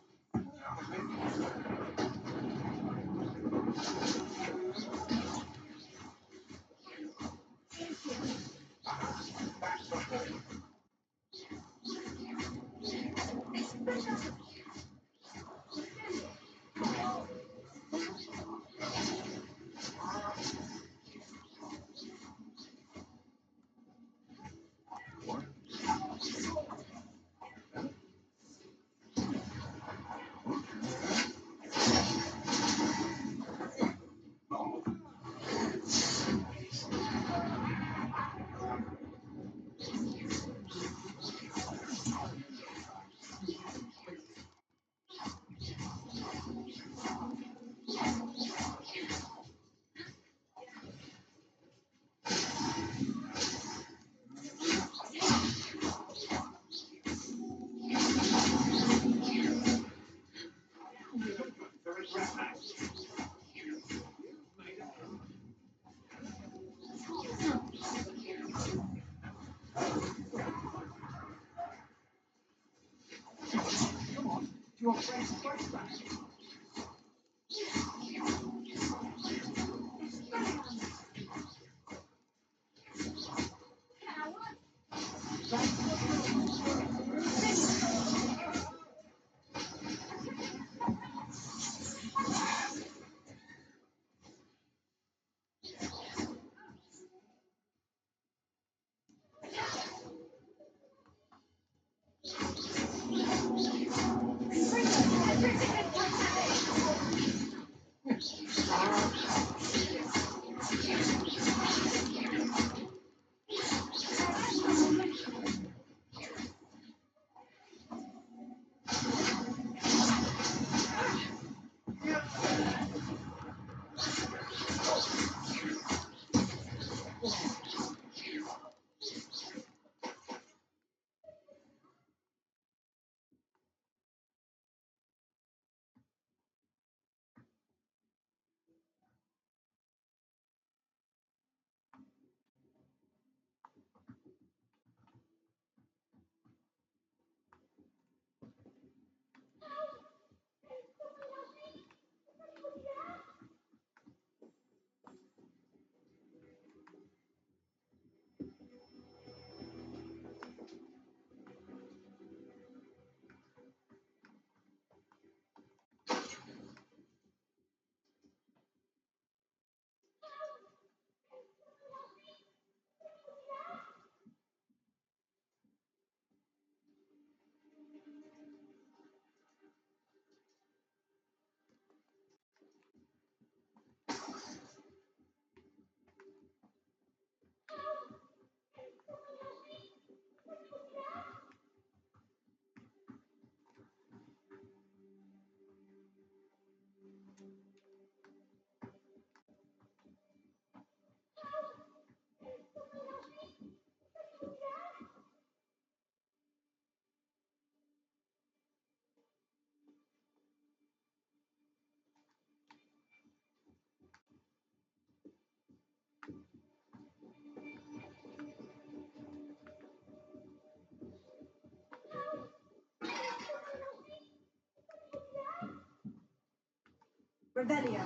Rebellion.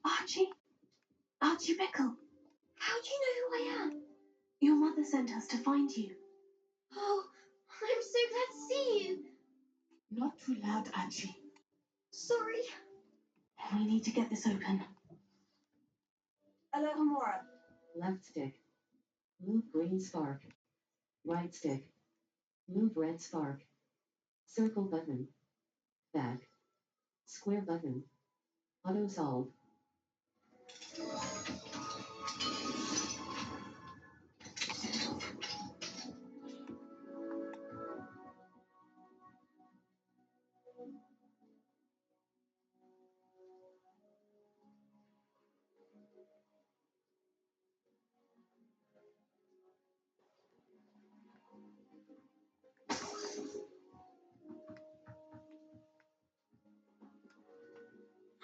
Archie? Archie Bickle. How do you know who I am? Your mother sent us to find you. Oh, I'm so glad to see you. Not too loud, Archie. Sorry. We need to get this open. Alohomora. Left stick. Move green spark. Right stick. Move red spark. Circle button. Back. Square button. Auto solve.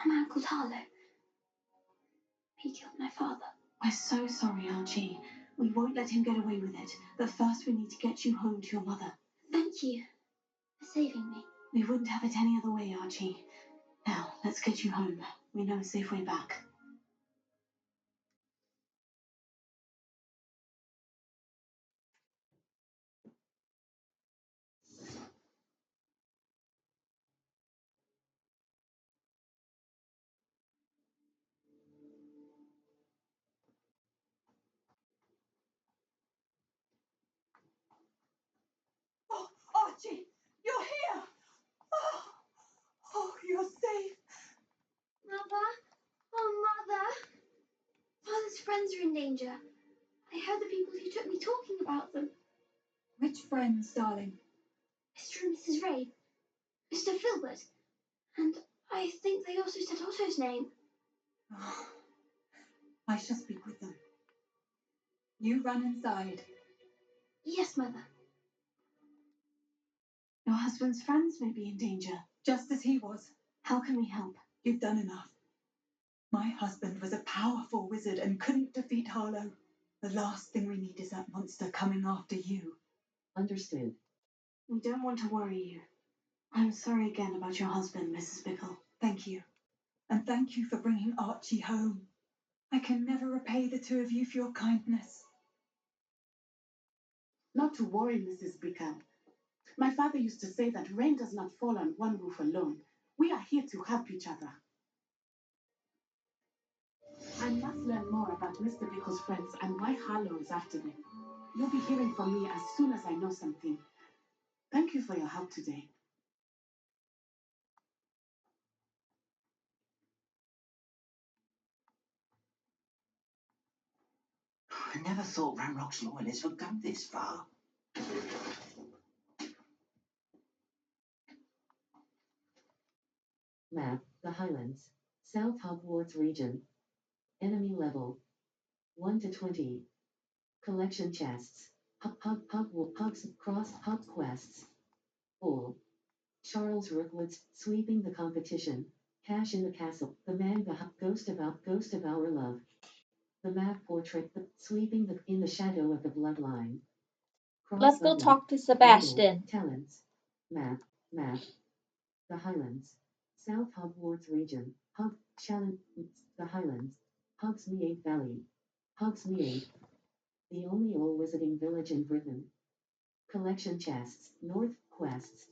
A man called Harlow. He killed my father. We're so sorry, Archie. We won't let him get away with it. But first we need to get you home to your mother. Thank you for saving me. We wouldn't have it any other way, Archie. Now, let's get you home. We know a safe way back. Oh, Archie! You're here! Oh, you're safe. Mother? Oh, Mother! Father's friends are in danger. I heard the people who took me talking about them. Which friends, darling? Mr. from Mrs. Ray, Mr. Filbert, and I think they also said Otto's name. Oh, I shall speak with them. You run inside. Yes, Mother. Your husband's friends may be in danger, just as he was. How can we help? You've done enough. My husband was a powerful wizard and couldn't defeat Harlow. The last thing we need is that monster coming after you. Understood. We don't want to worry you. I'm sorry again about your husband, Mrs. Bickle. Thank you. And thank you for bringing Archie home. I can never repay the two of you for your kindness. Not to worry, Mrs. Bickle. My father used to say that rain does not fall on one roof alone. We are here to help each other. I must learn more about Mr. Bickle's friends and why Harlow is after them. You'll be hearing from me as soon as I know something. Thank you for your help today. I never thought Ranrock's loyalists would go this far. Map, the Highlands, South Hogwarts region. Enemy level 1 to 20. Collection chests. Hugs, cross hub quests. Full. Charles Rookwood's sweeping the competition. Cash in the castle. The man, the ghost of our love. The map portrait. Sweeping in the shadow of the bloodline. Let's go Button. talk to Sebastian. Talents. Map. The Highlands. South Hogwarts region. Challenge. The Highlands. Hogsmeade Valley. Hogsmeade. The only old wizarding village in Britain. Collection chests. North quests.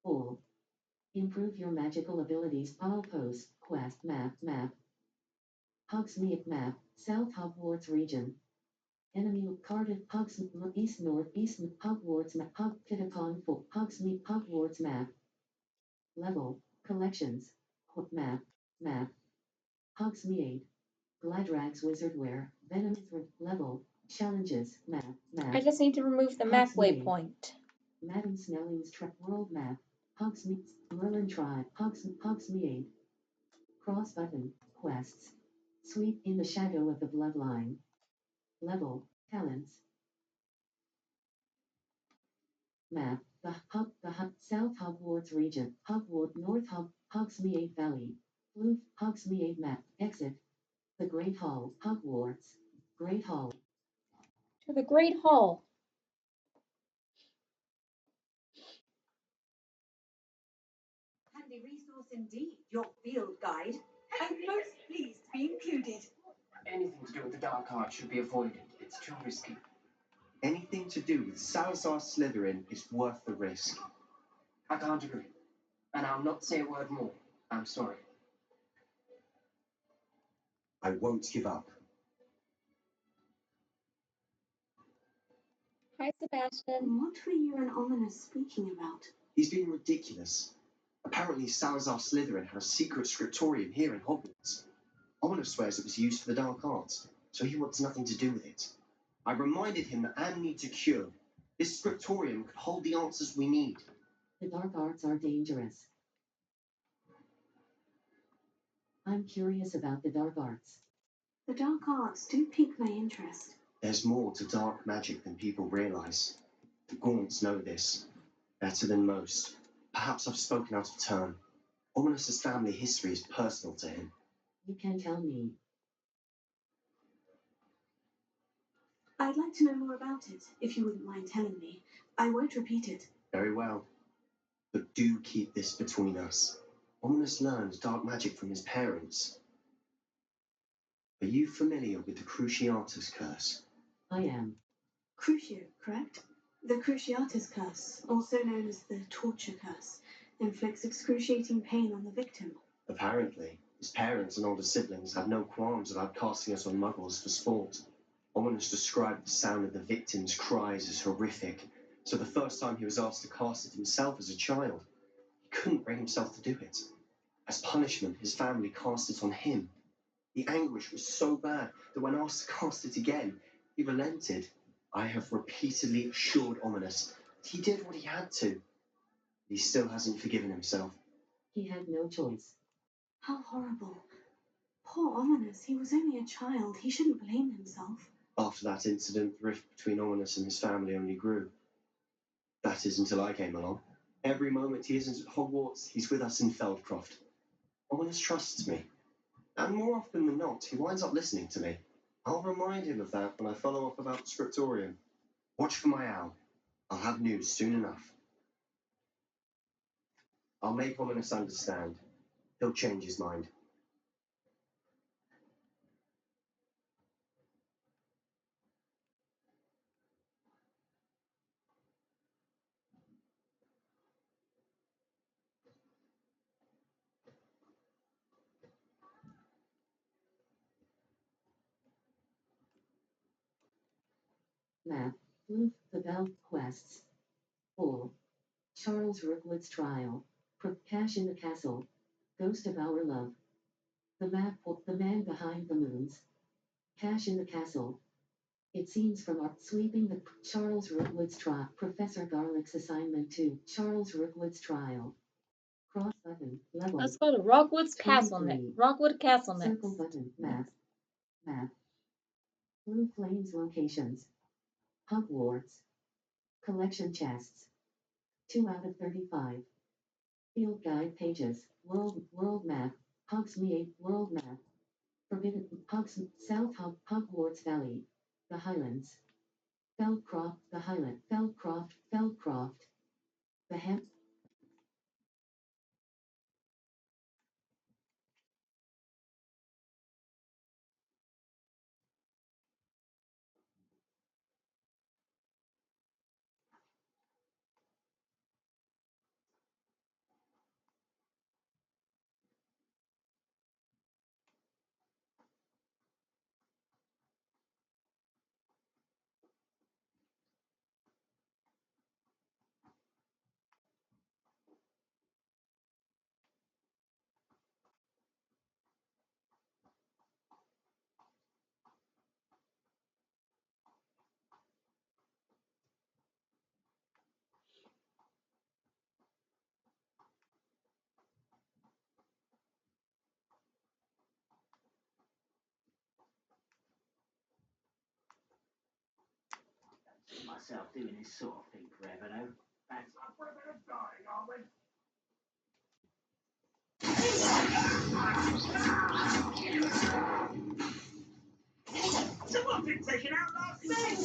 Full. Improve your magical abilities. All post. Quest. Map. Hogsmeade map. South Hogwarts region. Enemy Cardiff. East Hogwarts map. Kitakon. Full. Hogsmeade. Hogwarts map. Level. Collections. Map. Hogsmeade. Gladrag's Wizardwear. Venom's level. Challenges. Map. I just need to remove the map Hogsmeade. waypoint. Madam Snelling's World Map. Hogsmeade. Merlin Tribe. Hogsmeade. Cross button. Quests. Sweep in the shadow of the bloodline. Level. Talents. Map. The South Hogwarts region. North Hogsmeade Valley. Blue Hogsmeade map. Exit. The Great Hall. Hogwarts. Great Hall. To the Great Hall. Handy resource indeed, your field guide. I'm most pleased to be included. Anything to do with the dark arts should be avoided. It's too risky. Anything to do with Salazar Slytherin is worth the risk. I can't agree. And I'll not say a word more. I'm sorry. I won't give up. Hi, Sebastian. What were you and Ominous speaking about? He's being ridiculous. Apparently Salazar Slytherin had a secret scriptorium here in Hogwarts. Ominous swears it was used for the dark arts, so he wants nothing to do with it. I reminded him that Anne needs a cure. This scriptorium could hold the answers we need. The dark arts are dangerous. I'm curious about the dark arts. The dark arts do pique my interest. There's more to dark magic than people realize. The Gaunts know this better than most. Perhaps I've spoken out of turn. Ominous's family history is personal to him. You can tell me. I'd like to know more about it, if you wouldn't mind telling me. I won't repeat it. Very well. But do keep this between us. Ominous learned dark magic from his parents. Are you familiar with the Cruciatus Curse? I am. Crucio, correct? The Cruciatus Curse, also known as the Torture Curse, inflicts excruciating pain on the victim. Apparently, his parents and older siblings had no qualms about casting us on muggles for sport. Ominous described the sound of the victim's cries as horrific, so the first time he was asked to cast it himself as a child, he couldn't bring himself to do it. As punishment, his family cast it on him. The anguish was so bad that when asked to cast it again, he relented. I have repeatedly assured Ominous He did what he had to. He still hasn't forgiven himself. He had no choice. How horrible. Poor Ominous, he was only a child. He shouldn't blame himself. After that incident, the rift between Ominous and his family only grew. That is until I came along. Every moment he isn't at Hogwarts, he's with us in Feldcroft. Ominous trusts me. And more often than not, he winds up listening to me. I'll remind him of that when I follow up about the scriptorium. Watch for my owl. I'll have news soon enough. I'll make Ominous understand. He'll change his mind. Map. Proof. The Bell Quests. 4. Charles Rookwood's Trial. Cash in the Castle. Ghost of Our Love. The Map. The Man Behind the Moons. Cash in the Castle. It seems from our sweeping the Charles Rookwood's trial. Professor Garlick's assignment to Charles Rookwood's trial. Cross button. Level. Let's go to Rockwood's Castle 23. next. Rockwood Castle next. Circle button. Map. Map. Blue Flames locations. Hogwarts. Collection chests. 2 out of 35. Field guide pages. World map. Hogsmeade world map. Forbidden Hogwarts Valley. The Highlands. Feldcroft. The Highland. Feldcroft. The Hem. Myself doing this sort of thing forever, though. That's up for a bit of dying, are we? Someone been taken out last night.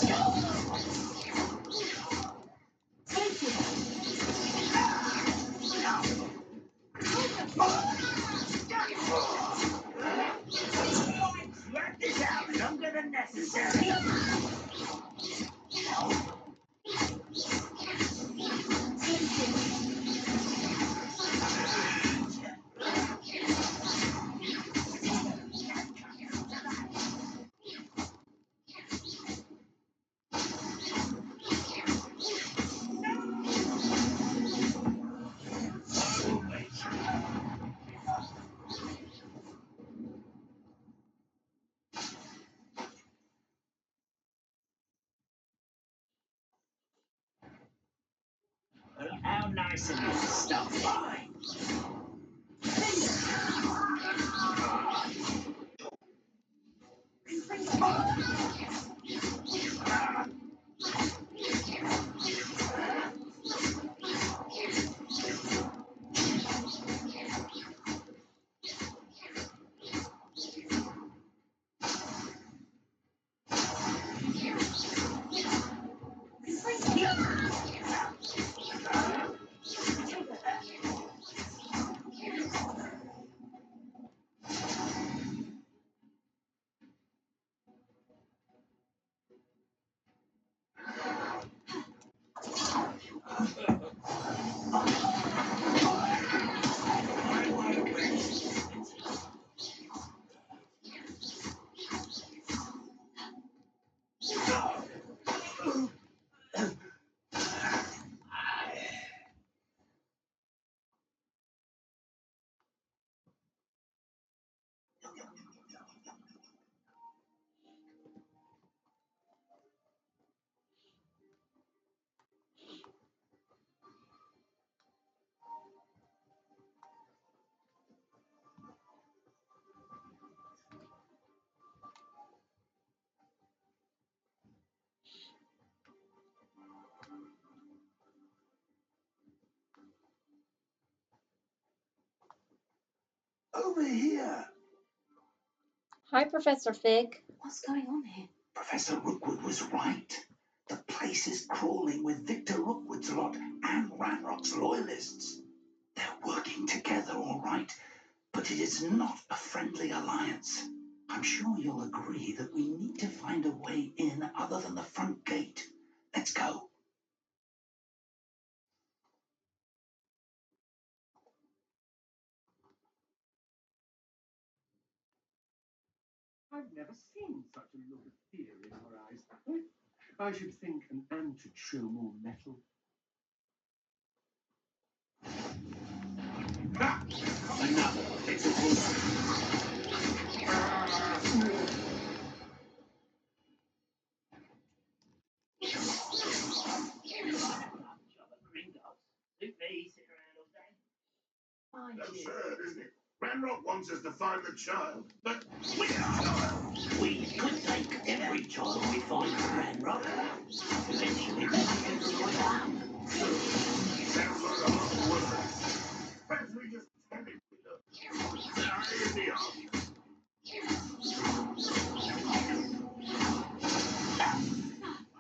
Drag this out longer than necessary. How nice of you to stop by. Over here. Hi, Professor Fig. What's going on here? Professor Rookwood was right. The place is crawling with Victor Rookwood's lot and Ranrock's loyalists. They're working together, all right, but it is not a friendly alliance. I'm sure you'll agree that we need to find a way in other than the front gate. Let's go. I've never seen such a look of fear in her eyes. I should think an ant should show more metal. Another little That's sad, isn't it? Ranrock wants us to find the child, but we are. We could take every child we find from Ranrock. Eventually, we can destroy the land. Sounds like a lot of work. Perhaps we just tell him we look. Here they are.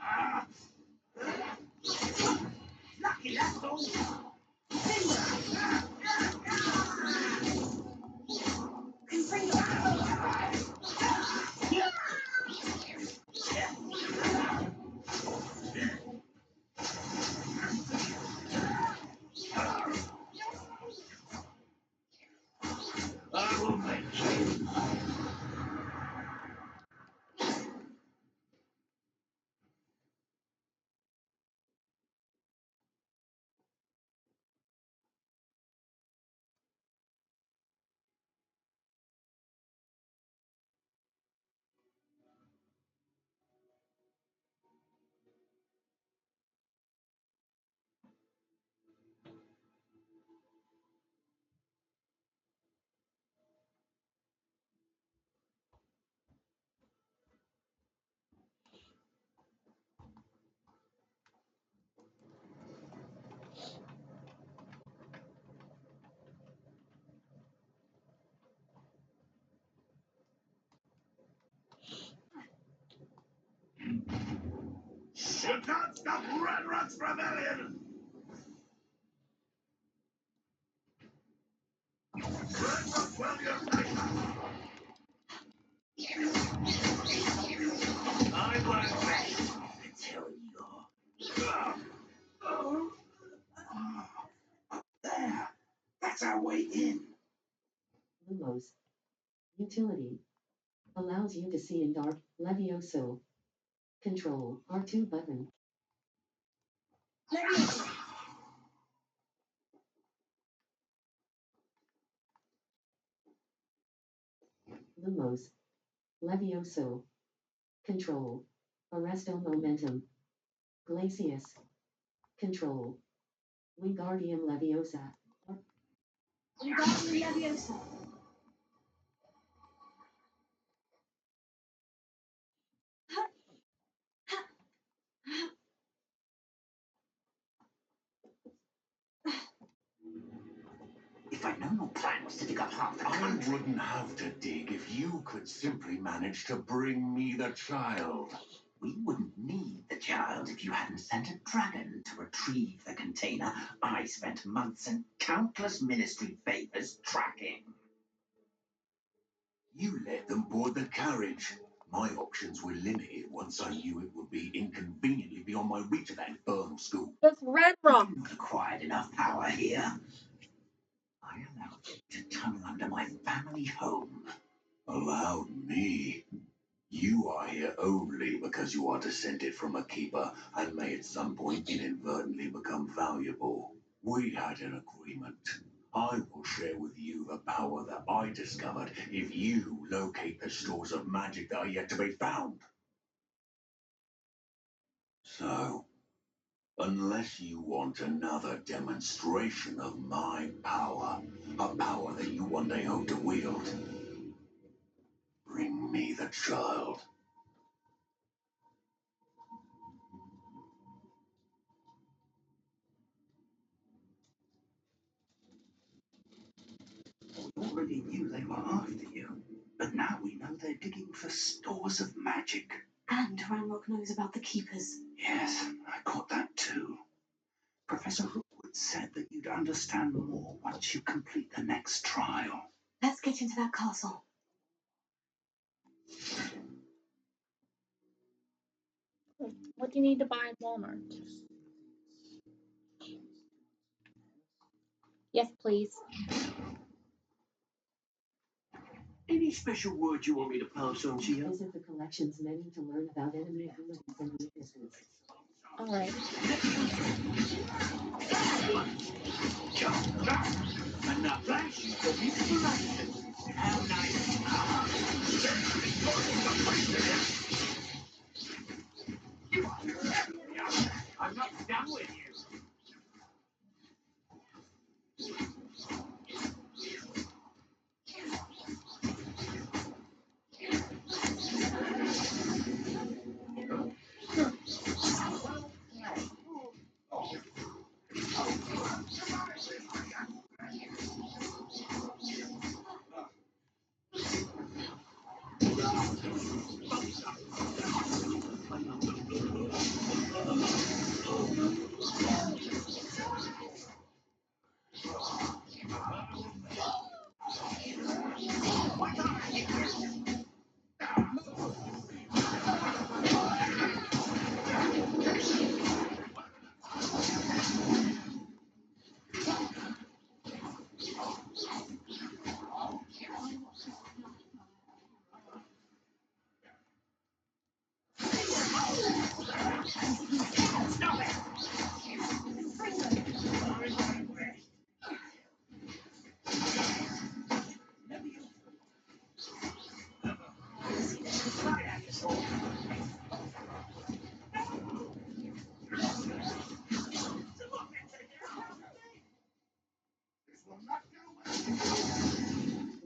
Ah, Lucky that's all. I will make you. you can't stop Ranrock's rebellion! Ranrock, well, your paper! I won't rest until you're... Oh. There. That's our way in. Lumos. Utility. Allows you to see in dark. Levioso. Control. R2 button. Lumos. Levioso. Control. Arresto momentum. Glacius. Control. Wingardium Leviosa. Wingardium Leviosa. If I'd known your plan was to dig up half the I country. wouldn't have to dig if you could simply manage to bring me the child. We wouldn't need the child if you hadn't sent a dragon to retrieve the container I spent months and countless ministry favors tracking. You let them board the carriage. My options were limited once I knew it would be inconveniently beyond my reach at that infernal school. That's Ranrock. You've not acquired enough power here. I allowed you to tunnel under my family home. Allowed me? You are here only because you are descended from a keeper and may at some point inadvertently become valuable. We had an agreement. I will share with you the power that I discovered if you locate the stores of magic that are yet to be found. So, unless you want another demonstration of my power, a power that you one day hope to wield, bring me the child. already knew they were after you, but now we know they're digging for stores of magic. And Ranrock knows about the Keepers. Yes, I got that too. Professor Rookwood said that you'd understand more once you complete the next trial. Let's get into that castle. What do you need to buy at Walmart? Yes, please. Any special word you want me to pass on to you? Visit the collections menu to learn about enemy abilities and weaknesses. All right. And now flash for inspiration. How nice. I'm not done with you.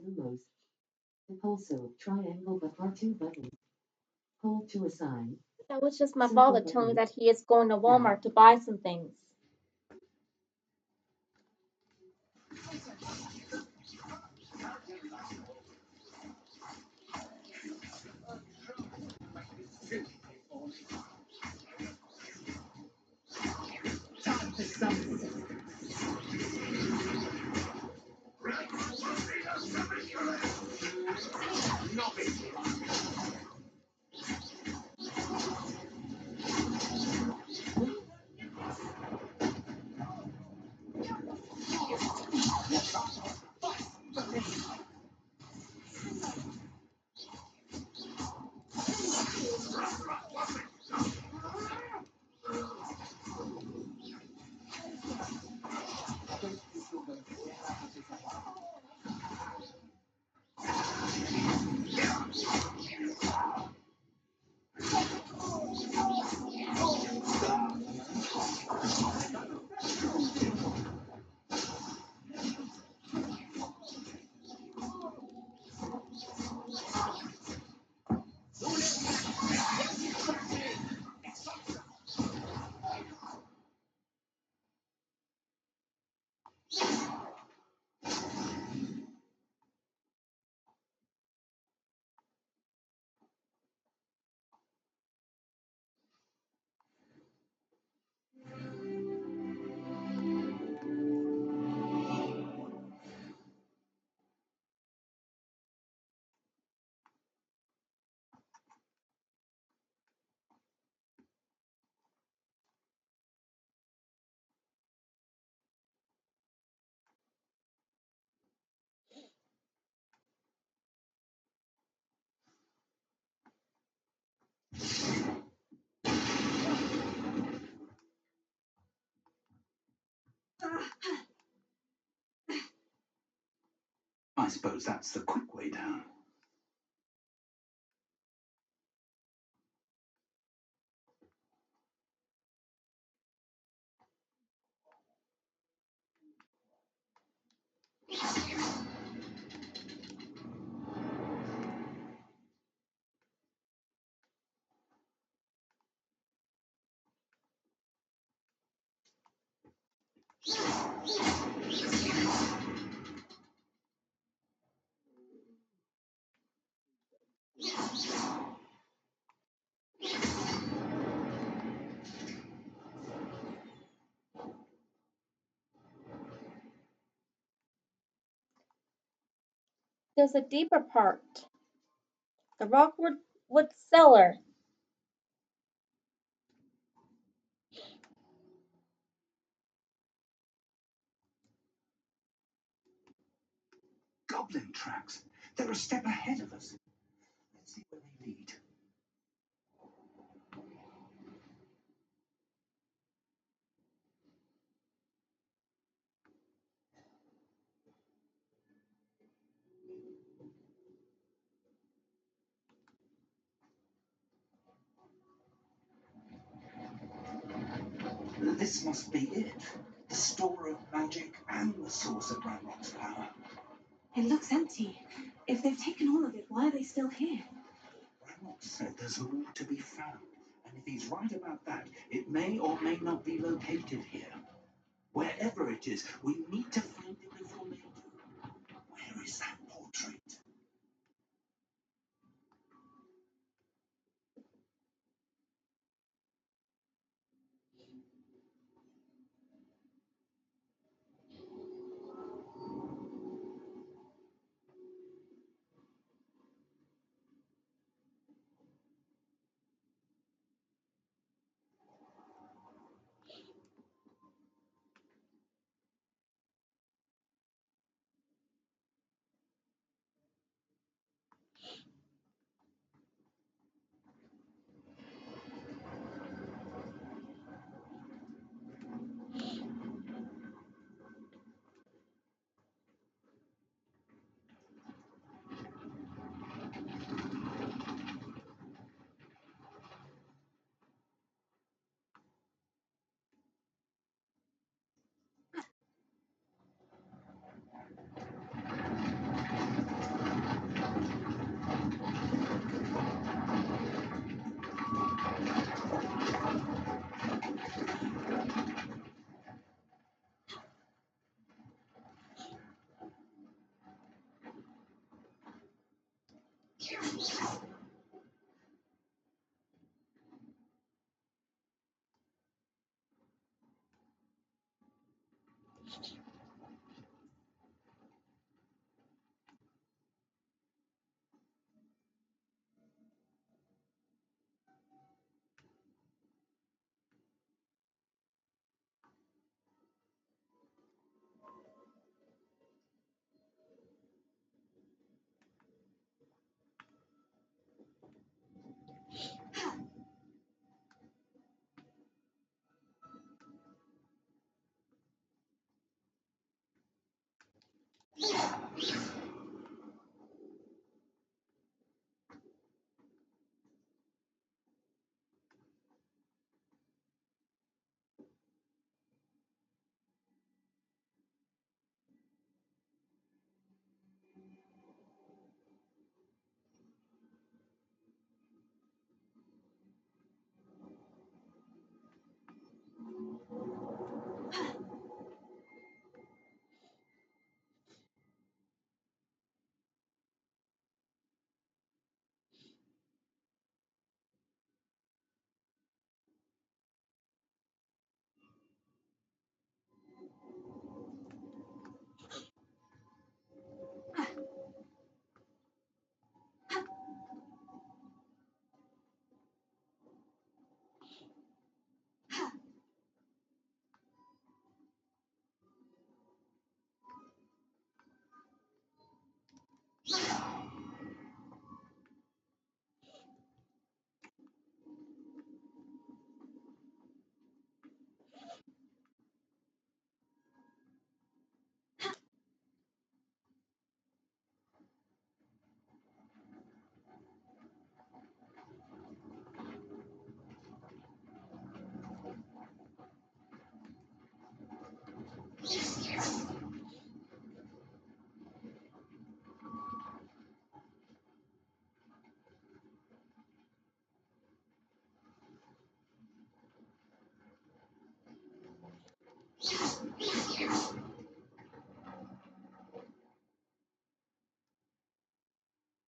Lumos. Also, triangle but R2 button. Hold to assign. That was just my Circle father telling me button. that he is going to Walmart to buy some things. Time for some assistance. I suppose that's the quick way down. There's a deeper part. The Rockwood Wood Cellar. Goblin tracks. They're a step ahead of us. Let's see where they lead. This must be it. The store of magic and the source of Ranrock's power. It looks empty. If they've taken all of it, why are they still here? Ranrock said there's more to be found. And if he's right about that, it may or may not be located here. Wherever it is, we need to find it before they do. Where is that portrait?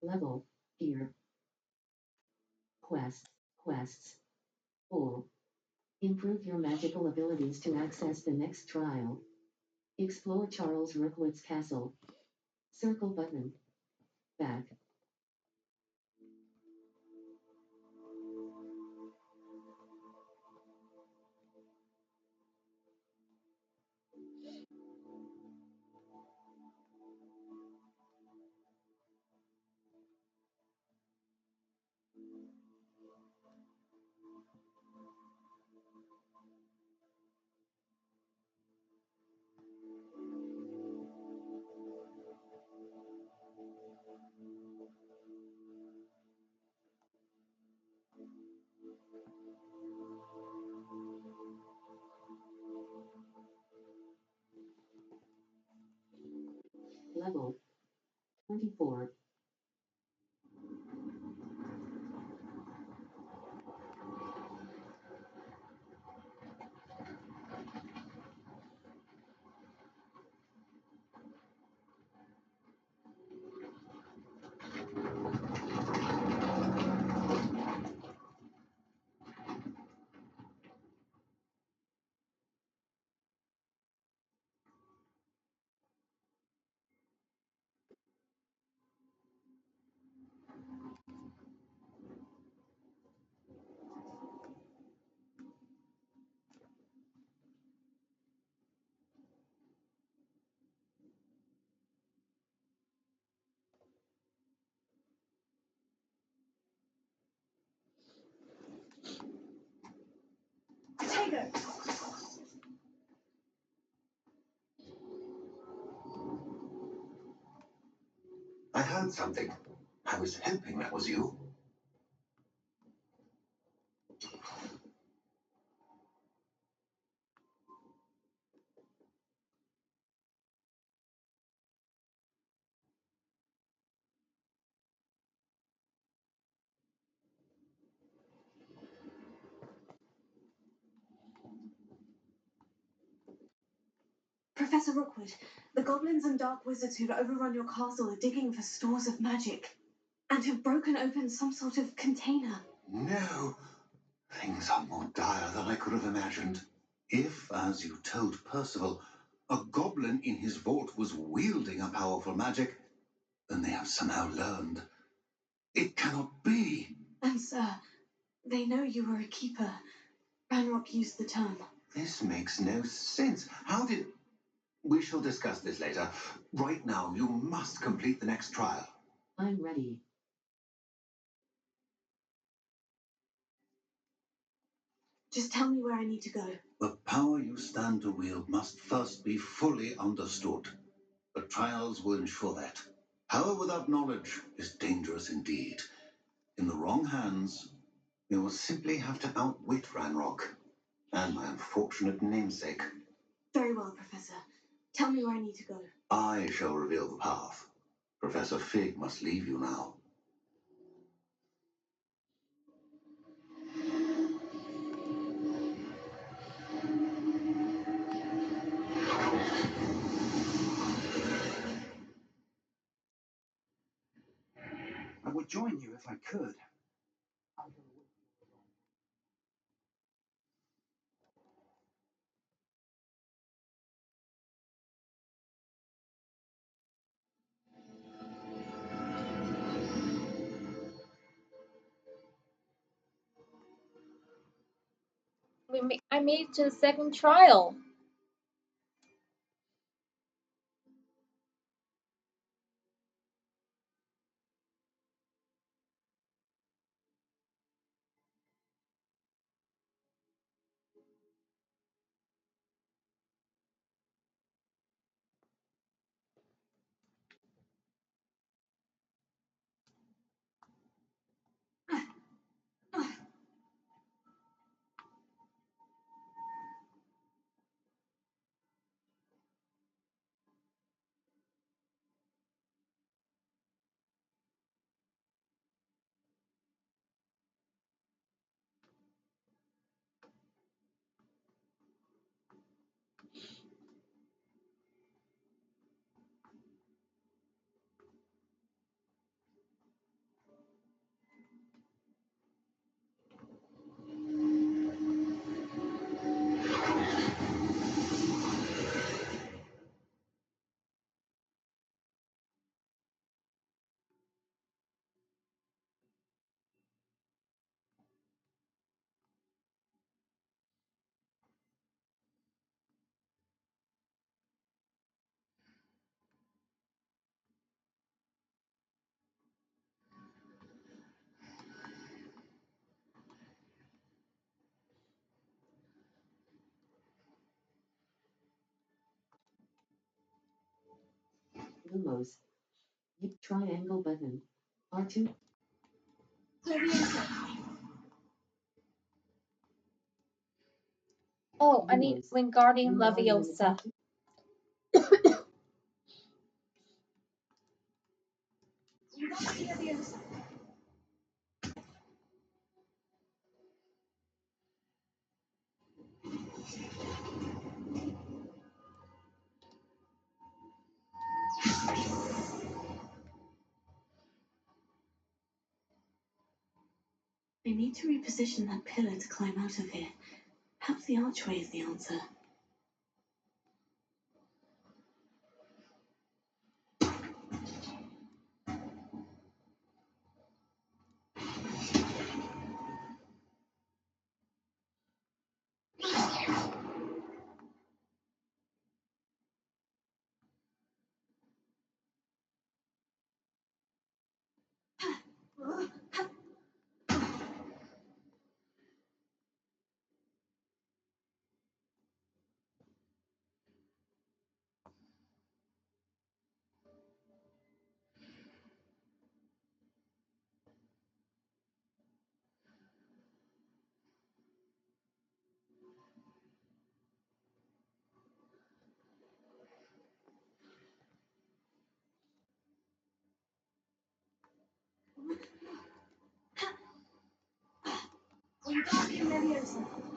Level, gear, quests, all. Improve your magical abilities to access the next trial. Explore Charles Rookwood's castle. Circle button. Back. Level 24. Tago! I heard something. I was hoping that was you. Professor Rookwood, the goblins and dark wizards who've overrun your castle are digging for stores of magic and have broken open some sort of container. No. Things are more dire than I could have imagined. If, as you told Percival, a goblin in his vault was wielding a powerful magic, then they have somehow learned. It cannot be. And, sir, they know you were a keeper. Ranrock used the term. This makes no sense. How did... We shall discuss this later. Right now, you must complete the next trial. I'm ready. Just tell me where I need to go. The power you stand to wield must first be fully understood. The trials will ensure that. Power without knowledge is dangerous indeed. In the wrong hands, you will simply have to outwit Ranrock and my unfortunate namesake. Very well, Professor. Tell me where I need to go. I shall reveal the path. Professor Fig must leave you now. I would join you if I could. I made it to the second trial. Lumos. Triangle button. R2. Oh, I need Lumos. Wingardium Wingardium Leviosa. I need to reposition that pillar to climb out of here. Perhaps the archway is the answer. Wingardium Leviosa.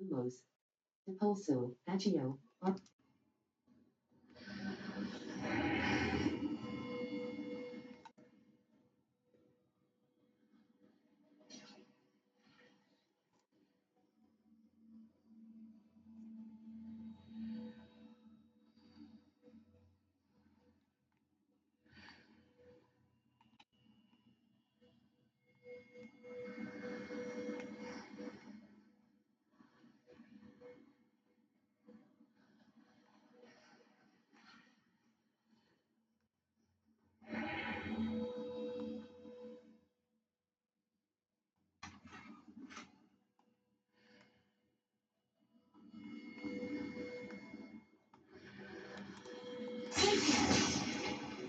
Lumos. Depulso. Agio. R.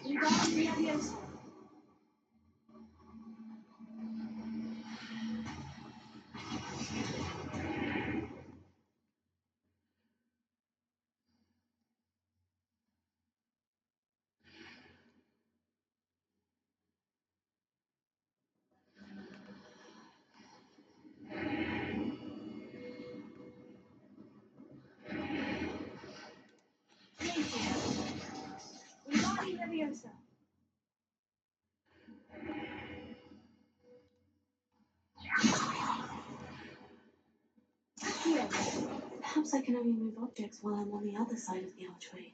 Wingardium Leviosa. Wingardium Leviosa. Here. Perhaps I can only move objects while I'm on the other side of the archway.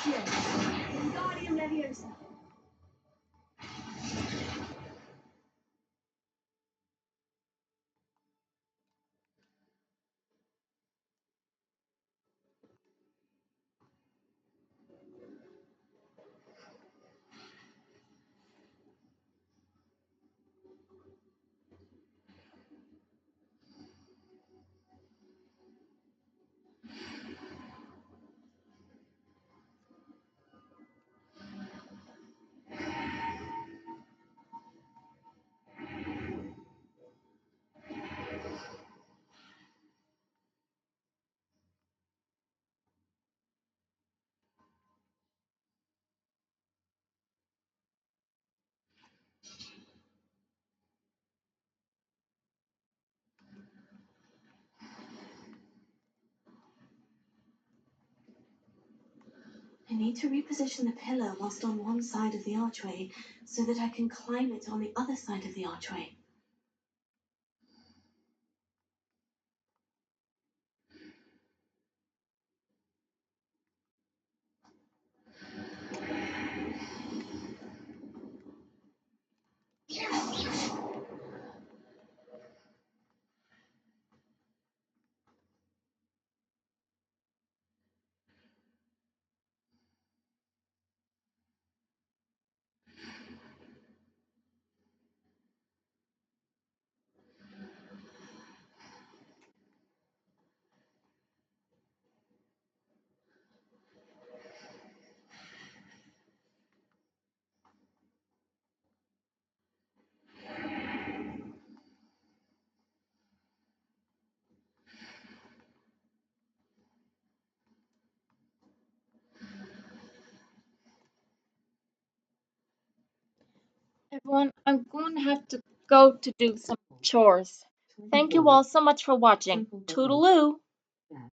Accio, Wingardium Leviosa. I need to reposition the pillar whilst on one side of the archway so that I can climb it on the other side of the archway. Everyone, I'm going to have to go to do some chores. Thank you all so much for watching. Toodaloo!